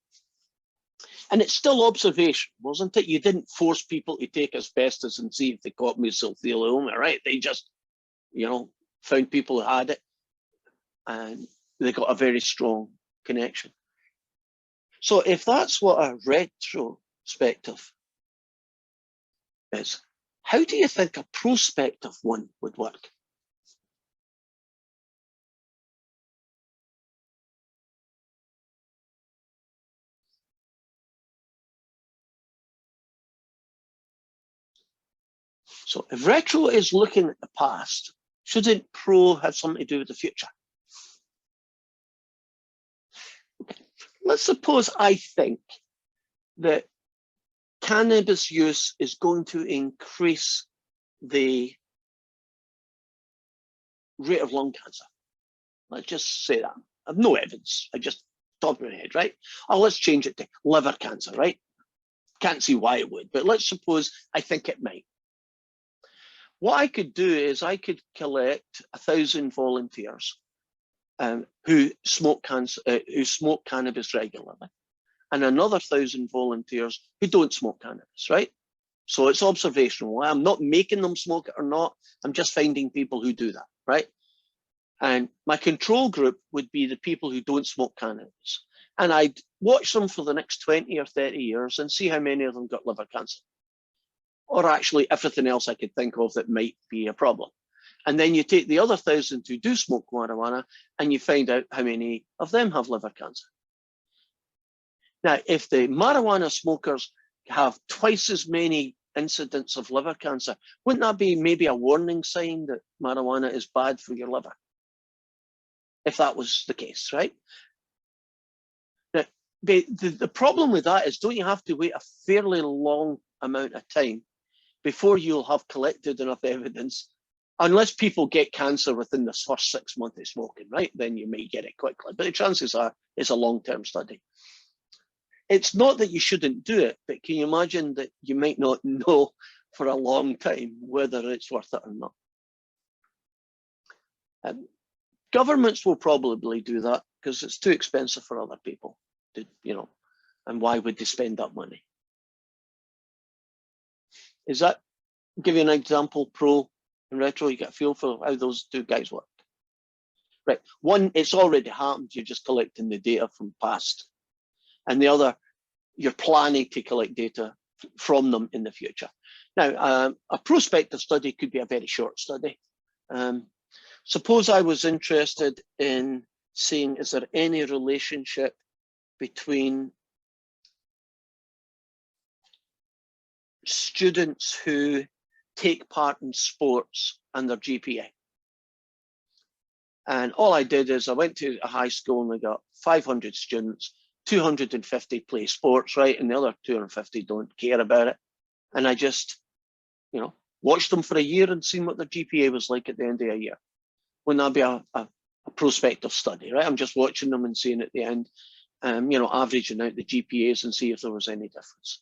And it's still observation, wasn't it? You didn't force people to take asbestos and see if they got mesothelioma, right? They just, you know, found people who had it, and they got a very strong connection. So if that's what a retrospective is, how do you think a prospective one would work? So if retro is looking at the past, shouldn't pro have something to do with the future? Okay. Let's suppose I think that cannabis use is going to increase the rate of lung cancer. Let's just say that. I have no evidence. I just top of my head, right? Oh, let's change it to liver cancer, right? Can't see why it would, but let's suppose I think it might. What I could do is I could collect 1,000 volunteers who smoke cannabis regularly, and another 1,000 volunteers who don't smoke cannabis, right? So it's observational. I'm not making them smoke it or not. I'm just finding people who do that, right? And my control group would be the people who don't smoke cannabis. And I'd watch them for the next 20 or 30 years and see how many of them got liver cancer, or actually everything else I could think of that might be a problem. And then you take the other 1,000 who do smoke marijuana and you find out how many of them have liver cancer. Now, if the marijuana smokers have twice as many incidents of liver cancer, wouldn't that be maybe a warning sign that marijuana is bad for your liver? If that was the case, right? Now, the problem with that is, don't you have to wait a fairly long amount of time before you'll have collected enough evidence, unless people get cancer within the first 6 months of smoking, right? Then you may get it quickly, but the chances are it's a long-term study. It's not that you shouldn't do it, but can you imagine that you might not know for a long time whether it's worth it or not? Governments will probably do that because it's too expensive for other people to, you know, and why would they spend that money? Is that, give you an example, pro and retro, you get a feel for how those two guys work. Right, one, it's already happened, you're just collecting the data from past. And the other, you're planning to collect data from them in the future. Now, a prospective study could be a very short study. Suppose I was interested in seeing, is there any relationship between students who take part in sports and their GPA? And all I did is I went to a high school and we got 500 students, 250 play sports, right? And the other 250 don't care about it. And I just, you know, watched them for a year and seen what their GPA was like at the end of a year. Wouldn't that be a prospective study, right? I'm just watching them and seeing at the end, you know, averaging out the GPAs and see if there was any difference.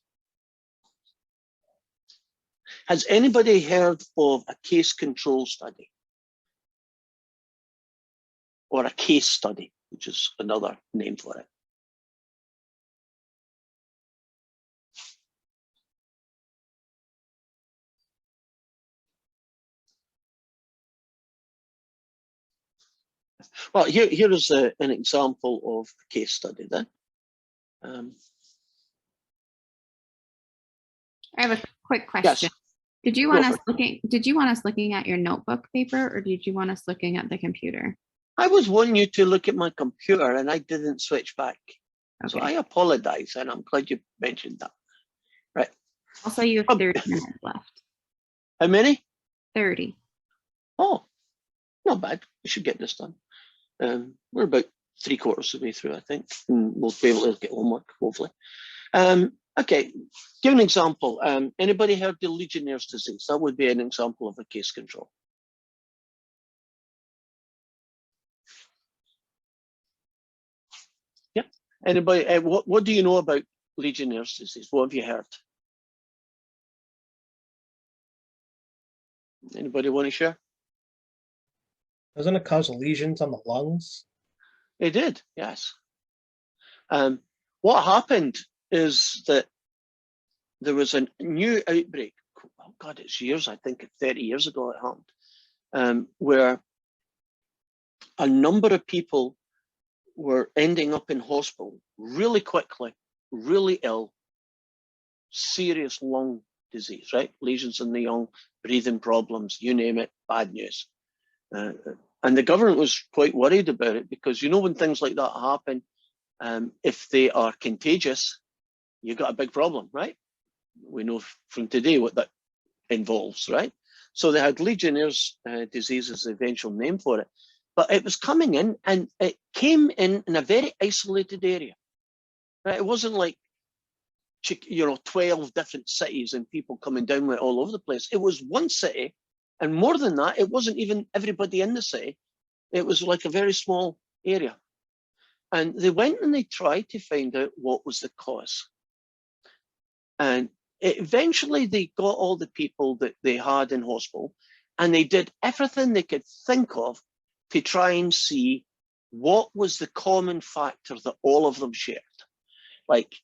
Has anybody heard of a case control study? Or a case study, which is another name for it? Well, here is an example of a case study then. I have a quick question. Yes. Did you Go want for us looking at your notebook paper, or did you want us looking at the computer? I was wanting you to look at my computer and I didn't switch back. So Okay. I apologize, and I'm glad you mentioned that. Right. Also, you have Um, 30 minutes left. How many? 30. Oh, not bad. We should get this done. We're about 3/4 of the way through, I think. And we'll be able to get homework, hopefully. Okay, give an example. Anybody heard the Legionnaire's disease? That would be an example of a case control. Yeah. Anybody? What do you know about Legionnaire's disease? What have you heard? Anybody want to share? Doesn't it cause lesions on the lungs? It did, yes. What happened is that there was a new outbreak. Oh God, it's years, I think 30 years ago it happened, where a number of people were ending up in hospital really quickly, really ill, serious lung disease, right? Lesions in the lung, breathing problems, you name it, bad news. And the government was quite worried about it because, you know, when things like that happen, if they are contagious, you've got a big problem, right? We know from today what that involves, right? So they had Legionnaire's disease as the eventual name for it, but it was coming in, and it came in a very isolated area, right? It wasn't like, you know, 12 different cities and people coming down with it all over the place. It was one city, and more than that, it wasn't even everybody in the city. It was like a very small area. And they went and they tried to find out what was the cause. And eventually they got all the people that they had in hospital, and they did everything they could think of to try and see what was the common factor that all of them shared. Like,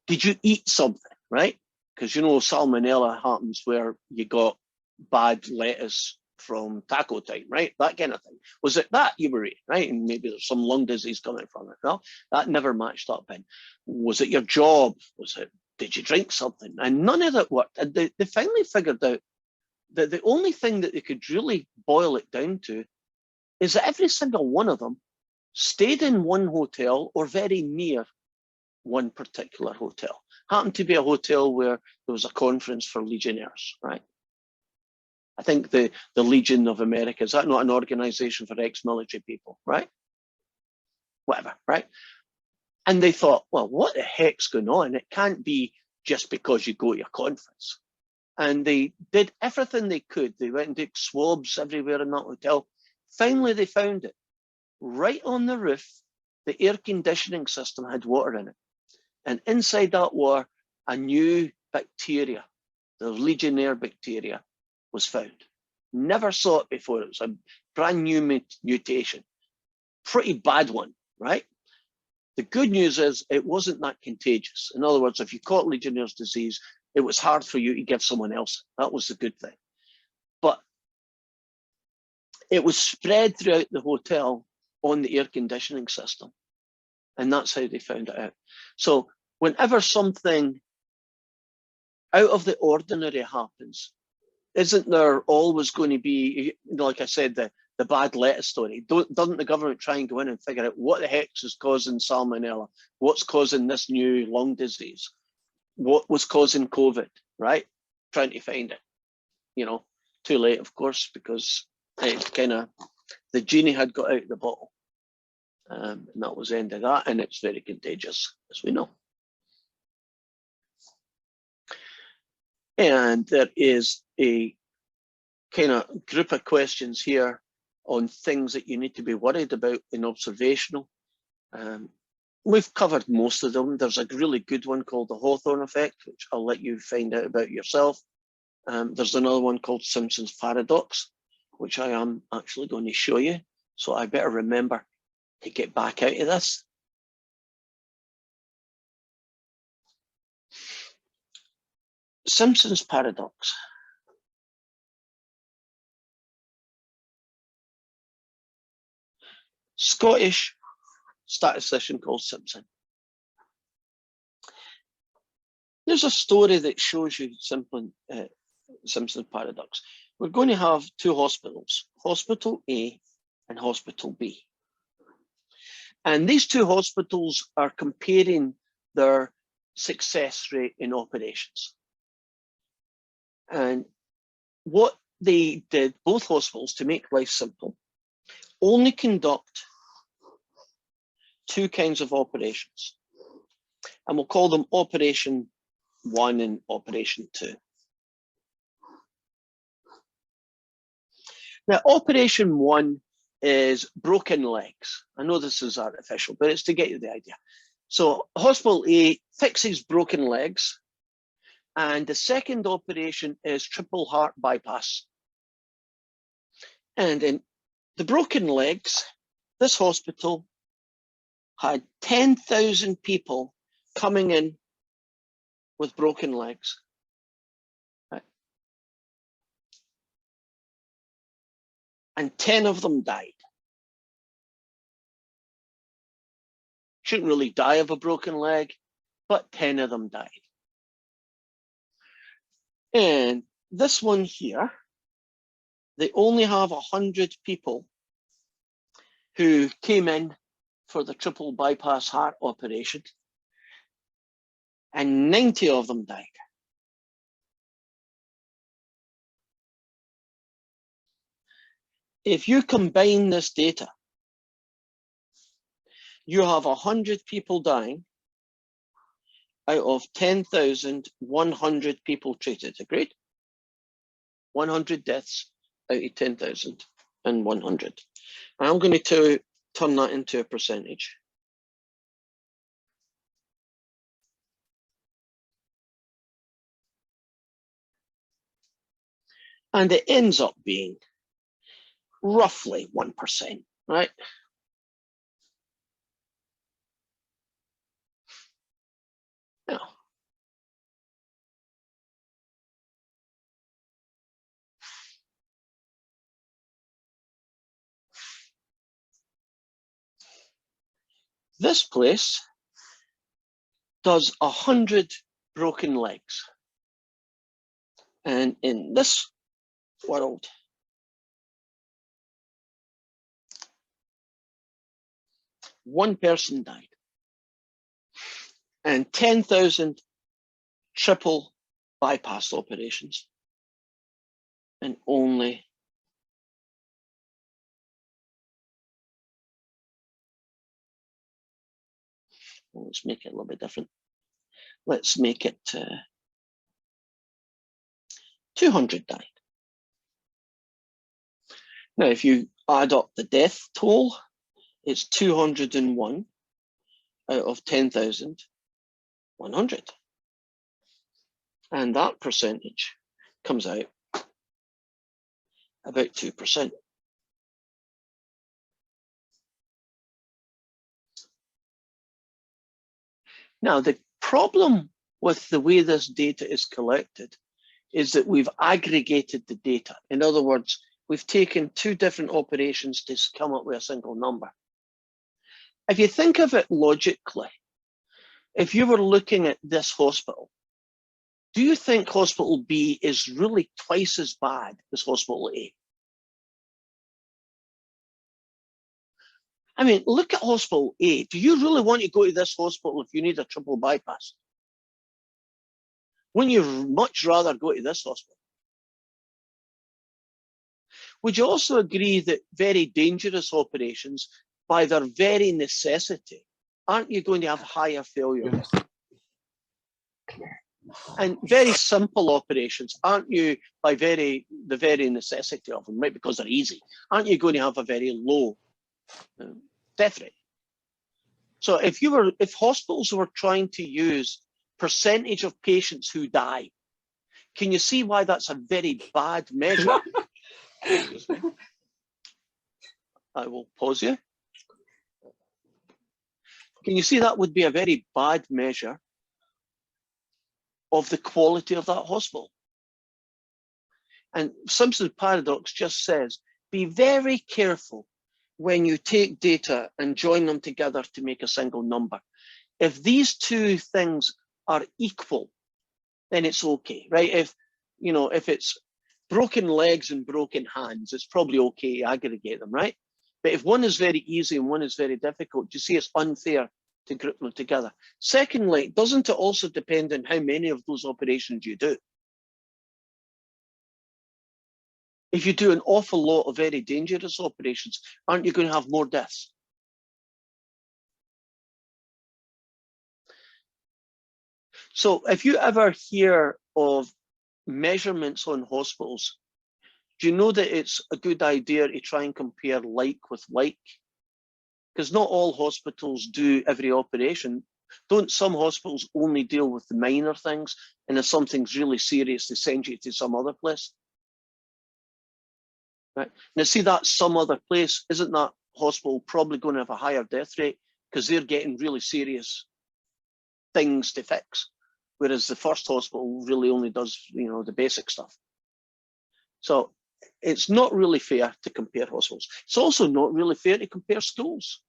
did you eat something, right? Because, you know, salmonella happens where you got bad lettuce from taco time, right? That kind of thing. Was it that you were eating, right? And maybe there's some lung disease coming from it. Well, that never matched up in. Was it your job? Was it, did you drink something? And none of that worked. And they finally figured out that the only thing that they could really boil it down to is that every single one of them stayed in one hotel or very near one particular hotel. Happened to be a hotel where there was a conference for Legionnaires, right? I think the Legion of America, is that not an organization for ex-military people, right? Whatever, right? And they thought, well, what the heck's going on? It can't be just because you go to a conference. And they did everything they could. They went and did swabs everywhere in that hotel. Finally, they found it. Right on the roof, the air conditioning system had water in it. And inside that water, a new bacteria, the Legionnaire bacteria, was found. Never saw it before. It was a brand new mutation. Pretty bad one, right? The good news is it wasn't that contagious. In other words, if you caught Legionnaire's disease, it was hard for you to give someone else. That was the good thing. But it was spread throughout the hotel on the air conditioning system. And that's how they found it out. So whenever something out of the ordinary happens, isn't there always going to be, like I said, the bad lettuce story? Doesn't the government try and go in and figure out what the heck is causing salmonella? What's causing this new lung disease? What was causing COVID, right? Trying to find it. You know, too late, of course, because it kind of, the genie had got out of the bottle. And that was the end of that, and it's very contagious, as we know. And there is a kind of group of questions here on things that you need to be worried about in observational. We've covered most of them. There's a really good one called the Hawthorne effect, which I'll let you find out about yourself. There's another one called Simpson's paradox, which I am actually going to show you. So I better remember to get back out of this. Simpson's paradox. Scottish statistician called Simpson. There's a story that shows you Simpson's paradox. We're going to have two hospitals, Hospital A and Hospital B. And these two hospitals are comparing their success rate in operations. And what they did, both hospitals, to make life simple, only conduct two kinds of operations. And we'll call them Operation 1 and Operation 2. Now, Operation 1 is broken legs. I know this is artificial, but it's to get you the idea. So Hospital A fixes broken legs, and the second operation is triple heart bypass. And in the broken legs, this hospital had 10,000 people coming in with broken legs. Right? And 10 of them died. Shouldn't really die of a broken leg, but 10 of them died. And this one here, they only have 100 people who came in for the triple bypass heart operation, and 90 of them died. If you combine this data, you have 100 people dying out of 10,100 people treated. Agreed? 100 deaths out of 10,100. I'm going to turn that into a percentage. And it ends up being roughly 1%, right? Now, this place does 100 broken legs. And in this world, one person died. And 10,000 triple bypass operations. And only let's make it a little bit different. Let's make it 200 died. Now, if you add up the death toll, it's 201 out of 10,100. And that percentage comes out about 2%. Now, the problem with the way this data is collected is that we've aggregated the data. In other words, we've taken two different operations to come up with a single number. If you think of it logically, if you were looking at this hospital, do you think Hospital B is really twice as bad as Hospital A? I mean, look at Hospital A. Do you really want to go to this hospital if you need a triple bypass? Wouldn't you much rather go to this hospital? Would you also agree that very dangerous operations, by their very necessity, aren't you going to have higher failure? And very simple operations, aren't you, by the very necessity of them, right, because they're easy, aren't you going to have a very low death rate? So if hospitals were trying to use percentage of patients who die, can you see why that's a very bad measure? I will pause you. Can you see that would be a very bad measure of the quality of that hospital? And Simpson's paradox just says, be very careful when you take data and join them together to make a single number. If these two things are equal, then it's okay, right? you know, if it's broken legs and broken hands, it's probably okay to aggregate them, right? But if one is very easy and one is very difficult, you see it's unfair to group them together. Secondly, doesn't it also depend on how many of those operations you do? If you do an awful lot of very dangerous operations, aren't you going to have more deaths? So if you ever hear of measurements on hospitals, do you know that it's a good idea to try and compare like with like? Because not all hospitals do every operation. Don't some hospitals only deal with the minor things, and if something's really serious, they send you to some other place? Right. Now, see that some other place, isn't that hospital probably going to have a higher death rate because they're getting really serious things to fix, whereas the first hospital really only does, you know, the basic stuff. So it's not really fair to compare hospitals. It's also not really fair to compare schools.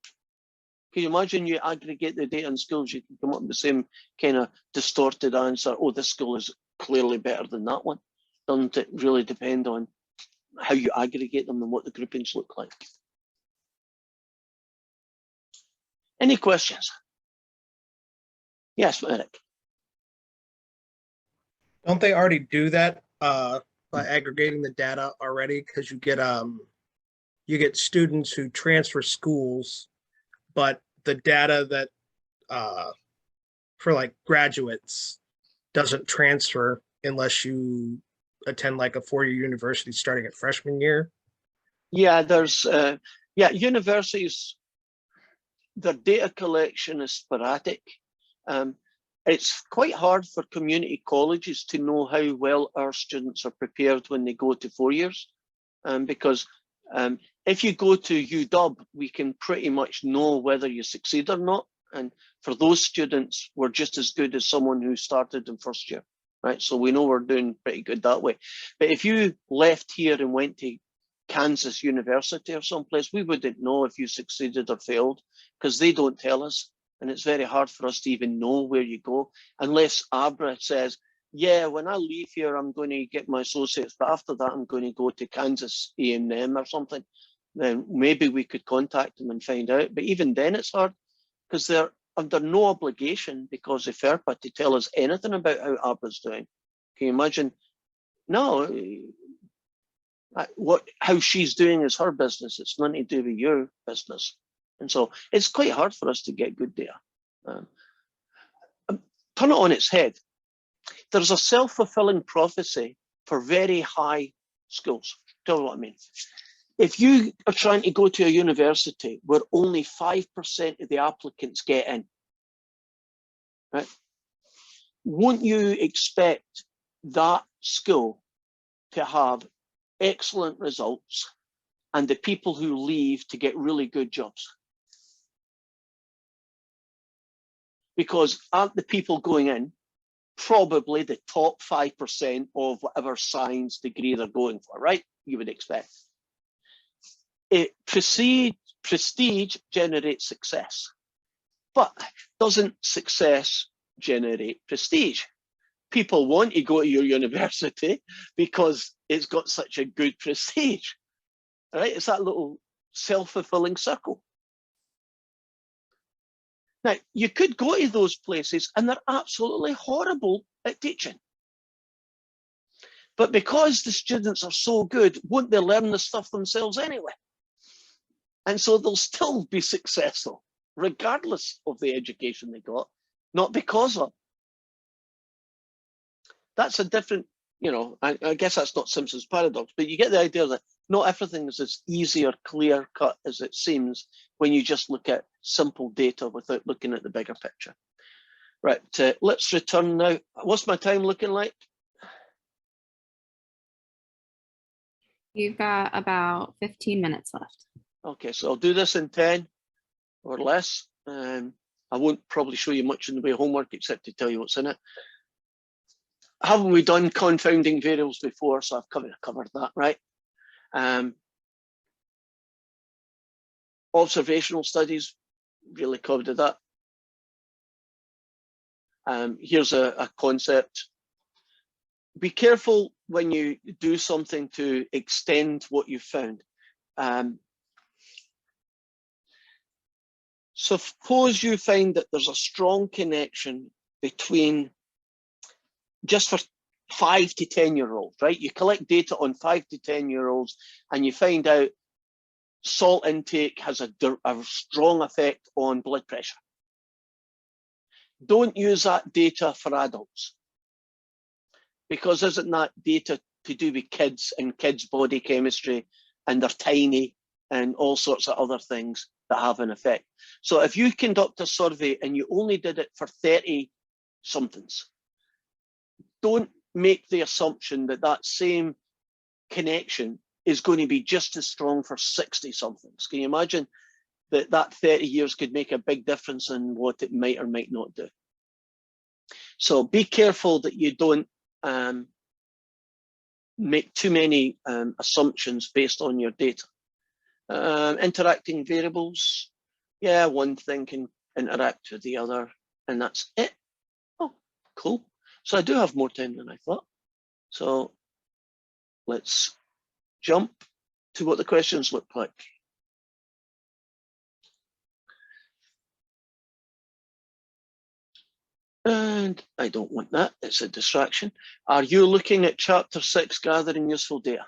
Can you imagine you aggregate the data in schools, you can come up with the same kind of distorted answer, oh, this school is clearly better than that one. Doesn't it really depend on how you aggregate them and what the groupings look like? Any questions? Yes, Eric. Don't they already do that by aggregating the data already? Because you get students who transfer schools, but the data that for like graduates doesn't transfer unless you attend like a four-year university starting at freshman year. Yeah, there's universities, their data collection is sporadic. It's quite hard for community colleges to know how well our students are prepared when they go to 4 years, because if you go to UW, we can pretty much know whether you succeed or not. And for those students, we're just as good as someone who started in first year, right? So we know we're doing pretty good that way. But if you left here and went to Kansas University or someplace, we wouldn't know if you succeeded or failed because they don't tell us. And it's very hard for us to even know where you go unless Abra says, yeah, when I leave here, I'm going to get my associates, but after that, I'm going to go to Kansas A&M or something. Then maybe we could contact them and find out. But even then it's hard because they're under no obligation because of FERPA to tell us anything about how Abra's doing. Can you imagine? No, how she's doing is her business. It's nothing to do with your business. And so it's quite hard for us to get good data. Turn it on its head. There's a self-fulfilling prophecy for very high schools. Tell you what I mean. If you are trying to go to a university where only 5% of the applicants get in, right? Won't you expect that school to have excellent results and the people who leave to get really good jobs? Because aren't the people going in probably the top 5% of whatever science degree they're going for, right? You would expect. Prestige generates success, but doesn't success generate prestige? People want to go to your university because it's got such a good prestige, right? It's that little self-fulfilling circle. Now, you could go to those places and they're absolutely horrible at teaching. But because the students are so good, won't they learn the stuff themselves anyway? And so they'll still be successful, regardless of the education they got, not because of. That's a different, you know, I guess that's not Simpson's paradox, but you get the idea that not everything is as easy or clear cut as it seems when you just look at simple data without looking at the bigger picture. Right, let's return now. What's my time looking like? You've got about 15 minutes left. Okay, so I'll do this in 10 or less. I won't probably show you much in the way of homework except to tell you what's in it. Haven't we done confounding variables before? So I've covered that, right? Observational studies, really covered that. Here's a concept. Be careful when you do something to extend what you found. Suppose you find that there's a strong connection between, just for 5 to 10-year-olds, right? You collect data on 5 to 10-year-olds and you find out salt intake has a strong effect on blood pressure. Don't use that data for adults, because isn't that data to do with kids and kids' body chemistry, and they're tiny and all sorts of other things that have an effect. So if you conduct a survey and you only did it for 30 somethings, don't make the assumption that that same connection is going to be just as strong for 60 somethings. Can you imagine that that 30 years could make a big difference in what it might or might not do? So be careful that you don't make too many assumptions based on your data. Interacting variables, yeah, one thing can interact with the other, and that's it. Oh, cool. So I do have more time than I thought. So let's jump to what the questions look like. And I don't want that, it's a distraction. Are you looking at chapter 6, gathering useful data?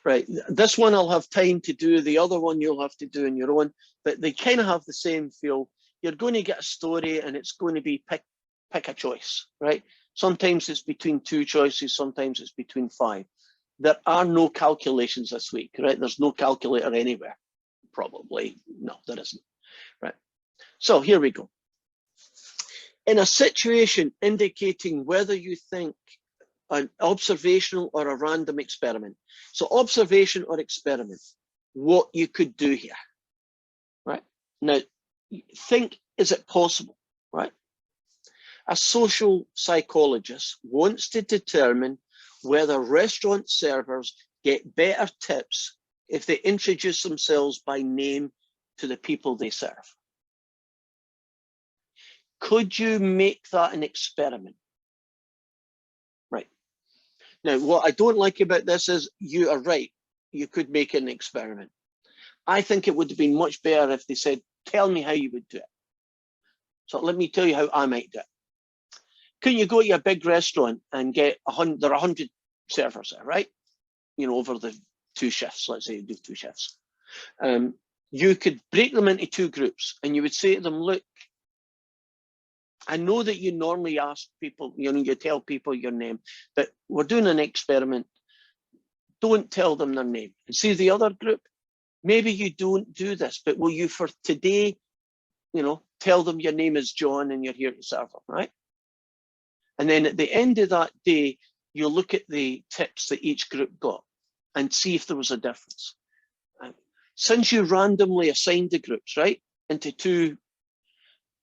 Right, this one I'll have time to do, the other one you'll have to do on your own, but they kind of have the same feel. You're going to get a story and it's going to be pick a choice, right? Sometimes it's between 2 choices, sometimes it's between 5. There are no calculations this week, right? There's no calculator anywhere. Probably, no, there isn't, right? So here we go. In a situation indicating whether you think an observational or a random experiment. So observation or experiment, what you could do here, right? Now, think, is it possible, right? A social psychologist wants to determine whether restaurant servers get better tips if they introduce themselves by name to the people they serve. Could you make that an experiment? Right. Now, what I don't like about this is you are right. You could make an experiment. I think it would have been much better if they said, tell me how you would do it. So let me tell you how I might do it. Couldn't you go to a big restaurant and get 100, there are 100 servers there, right? You know, over the 2 shifts, let's say you do 2 shifts. You could break them into 2 groups and you would say to them, look, I know that you normally ask people, you know, you tell people your name, but we're doing an experiment. Don't tell them their name. And see the other group, maybe you don't do this, but will you for today, you know, tell them your name is John and you're here to serve them, right? And then at the end of that day, you'll look at the tips that each group got and see if there was a difference. Since you randomly assigned the groups, right, into 2,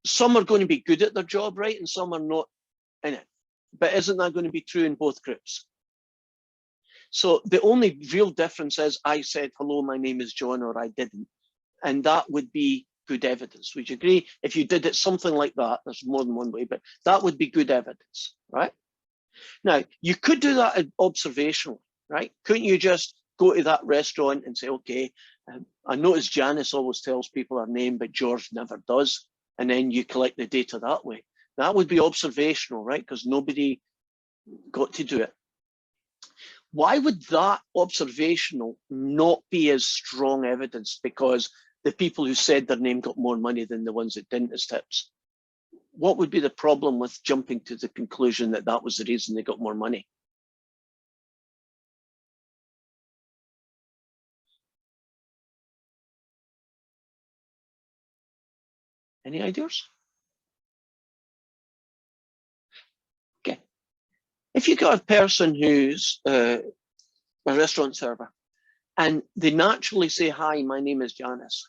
some are going to be good at their job, right, and some are not in it. But isn't that going to be true in both groups? So the only real difference is I said, hello, my name is John, or I didn't. And that would be good evidence. Would you agree? If you did it something like that, there's more than one way, but that would be good evidence, right? Now, you could do that observationally, right? Couldn't you just go to that restaurant and say, okay, I notice Janice always tells people her name, but George never does. And then you collect the data that way. That would be observational, right? Because nobody got to do it. Why would that observational not be as strong evidence? Because the people who said their name got more money than the ones that didn't as tips. What would be the problem with jumping to the conclusion that that was the reason they got more money? Any ideas? Okay. If you got a person who's a restaurant server and they naturally say, hi, my name is Janice,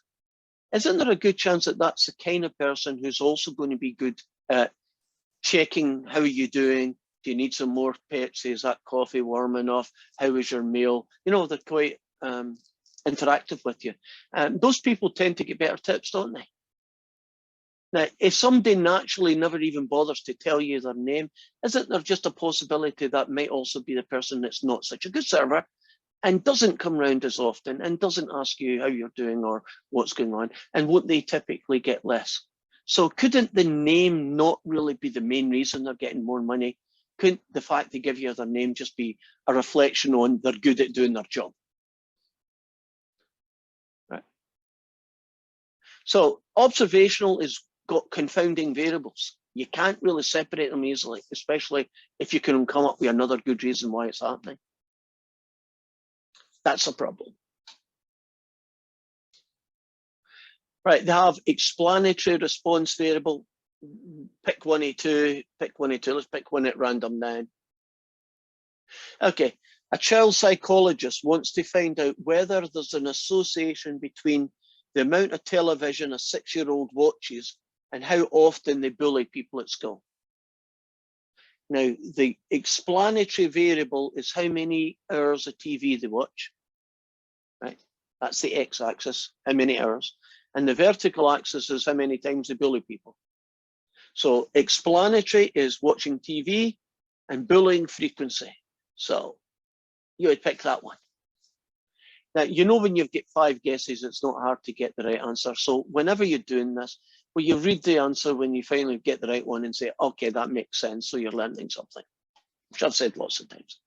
isn't there a good chance that that's the kind of person who's also going to be good at checking how are you doing? Do you need some more Pepsi? Is that coffee warm enough? How was your meal? You know, they're quite interactive with you. Those people tend to get better tips, don't they? Now, if somebody naturally never even bothers to tell you their name, isn't there just a possibility that might also be the person that's not such a good server and doesn't come round as often and doesn't ask you how you're doing or what's going on, and won't they typically get less? So couldn't the name not really be the main reason they're getting more money? Couldn't the fact they give you their name just be a reflection on they're good at doing their job? Right. So observational is got confounding variables. You can't really separate them easily, especially if you can come up with another good reason why it's happening. That's a problem. Right, they have explanatory response variable. Pick one of two, pick one of two. Let's pick one at random now. Okay, a child psychologist wants to find out whether there's an association between the amount of television a 6-year-old watches and how often they bully people at school. Now, the explanatory variable is how many hours of TV they watch, right? That's the x-axis, how many hours. And the vertical axis is how many times they bully people. So explanatory is watching TV and bullying frequency. So you would pick that one. Now, you know when you've got 5 guesses, it's not hard to get the right answer. So whenever you're doing this, well, you read the answer when you finally get the right one and say, okay, that makes sense. So you're learning something, which I've said lots of times.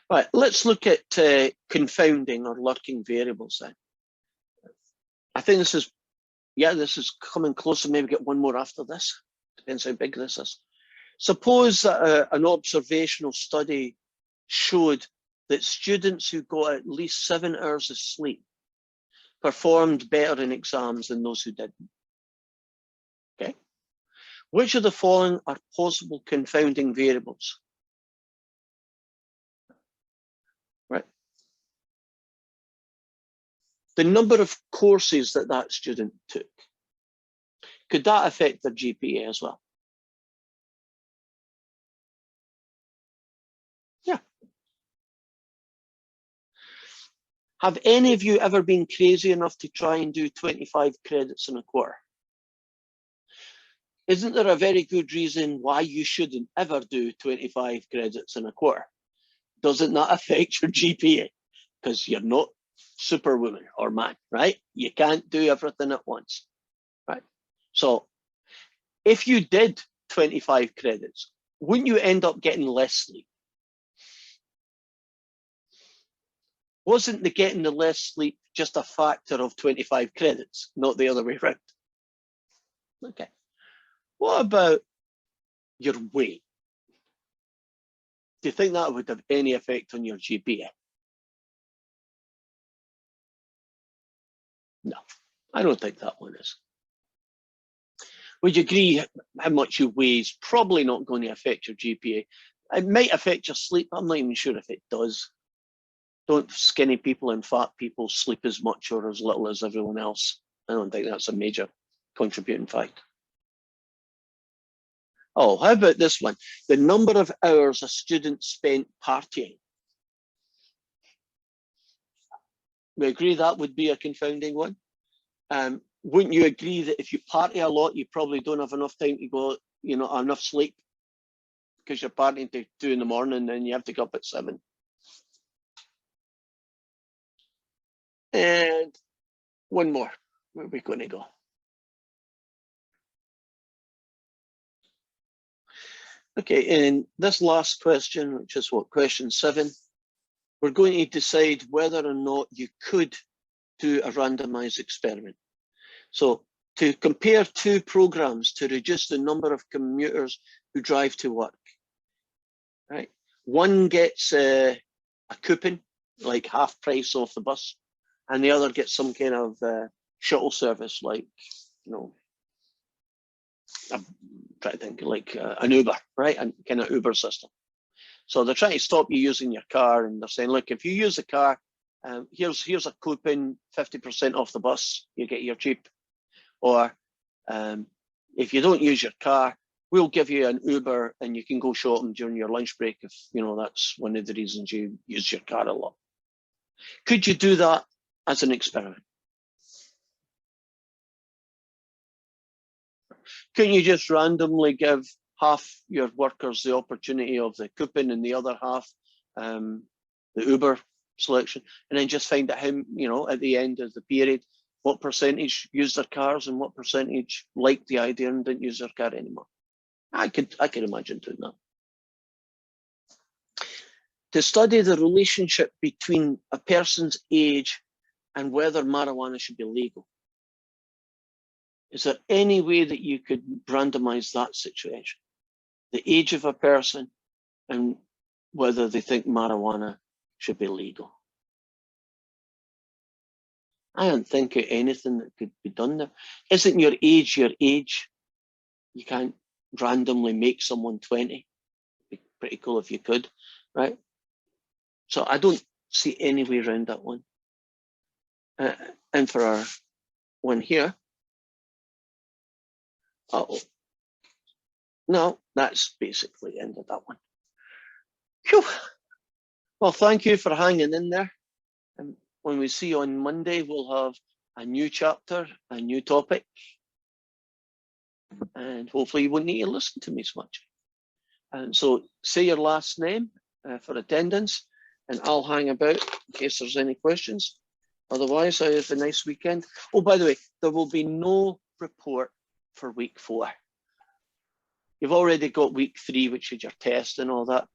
Right, let's look at confounding or lurking variables then. I think this is, yeah, this is coming closer. Maybe get one more after this. Depends how big this is. Suppose that an observational study showed that students who got at least 7 hours of sleep performed better in exams than those who didn't. Okay. Which of the following are possible confounding variables? Right. The number of courses that that student took. Could that affect their GPA as well? Yeah. Have any of you ever been crazy enough to try and do 25 credits in a quarter? Isn't there a very good reason why you shouldn't ever do 25 credits in a quarter? Doesn't that affect your GPA? Because you're not superwoman or man, right? You can't do everything at once, right? So if you did 25 credits, wouldn't you end up getting less sleep? Wasn't the getting the less sleep just a factor of 25 credits, not the other way around? Okay. What about your weight? Do you think that would have any effect on your GPA? No, I don't think that one is. Would you agree how much you weigh is probably not going to affect your GPA? It might affect your sleep. I'm not even sure if it does. Don't skinny people and fat people sleep as much or as little as everyone else? I don't think that's a major contributing factor. Oh, how about this one? The number of hours a student spent partying. We agree that would be a confounding one. Wouldn't you agree that if you party a lot, you probably don't have enough time to go, you know, enough sleep because you're partying to 2 in the morning and you have to go up at 7. And one more. Where are we going to go? Okay, and this last question, which is what, question 7, we're going to decide whether or not you could do a randomized experiment. So to compare 2 programs to reduce the number of commuters who drive to work, right? One gets a coupon, like half price off the bus, and the other gets some kind of shuttle service, like, you know, I'm trying to think, like an Uber, right? A kind of Uber system. So they're trying to stop you using your car, and they're saying, look, if you use a car, here's a coupon, 50% off the bus, you get your cheap. Or if you don't use your car, we'll give you an Uber and you can go shopping during your lunch break if, you know, that's one of the reasons you use your car a lot. Could you do that as an experiment? Couldn't you just randomly give half your workers the opportunity of the coupon and the other half the Uber selection, and then just find out how, you know, at the end of the period, what percentage used their cars and what percentage liked the idea and didn't use their car anymore? I could imagine doing that. To study the relationship between a person's age and whether marijuana should be legal. Is there any way that you could randomize that situation? The age of a person and whether they think marijuana should be legal. I don't think of anything that could be done there. Isn't your age your age? You can't randomly make someone 20. It'd be pretty cool if you could, right? So I don't see any way around that one. And for our one here, uh-oh. No, that's basically the end of that one. Whew. Well, thank you for hanging in there. And when we see you on Monday, we'll have a new chapter, a new topic. And hopefully you won't need to listen to me so much. And so say your last name for attendance, and I'll hang about in case there's any questions. Otherwise, I have a nice weekend. Oh, by the way, there will be no report for week 4. You've already got week 3, which is your test and all that.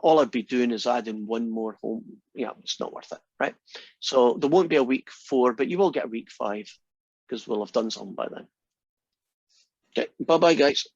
All I'd be doing is adding one more home. Yeah, it's not worth it, right? So there won't be a week 4, but you will get a week 5 because we'll have done something by then. Okay, bye-bye, guys.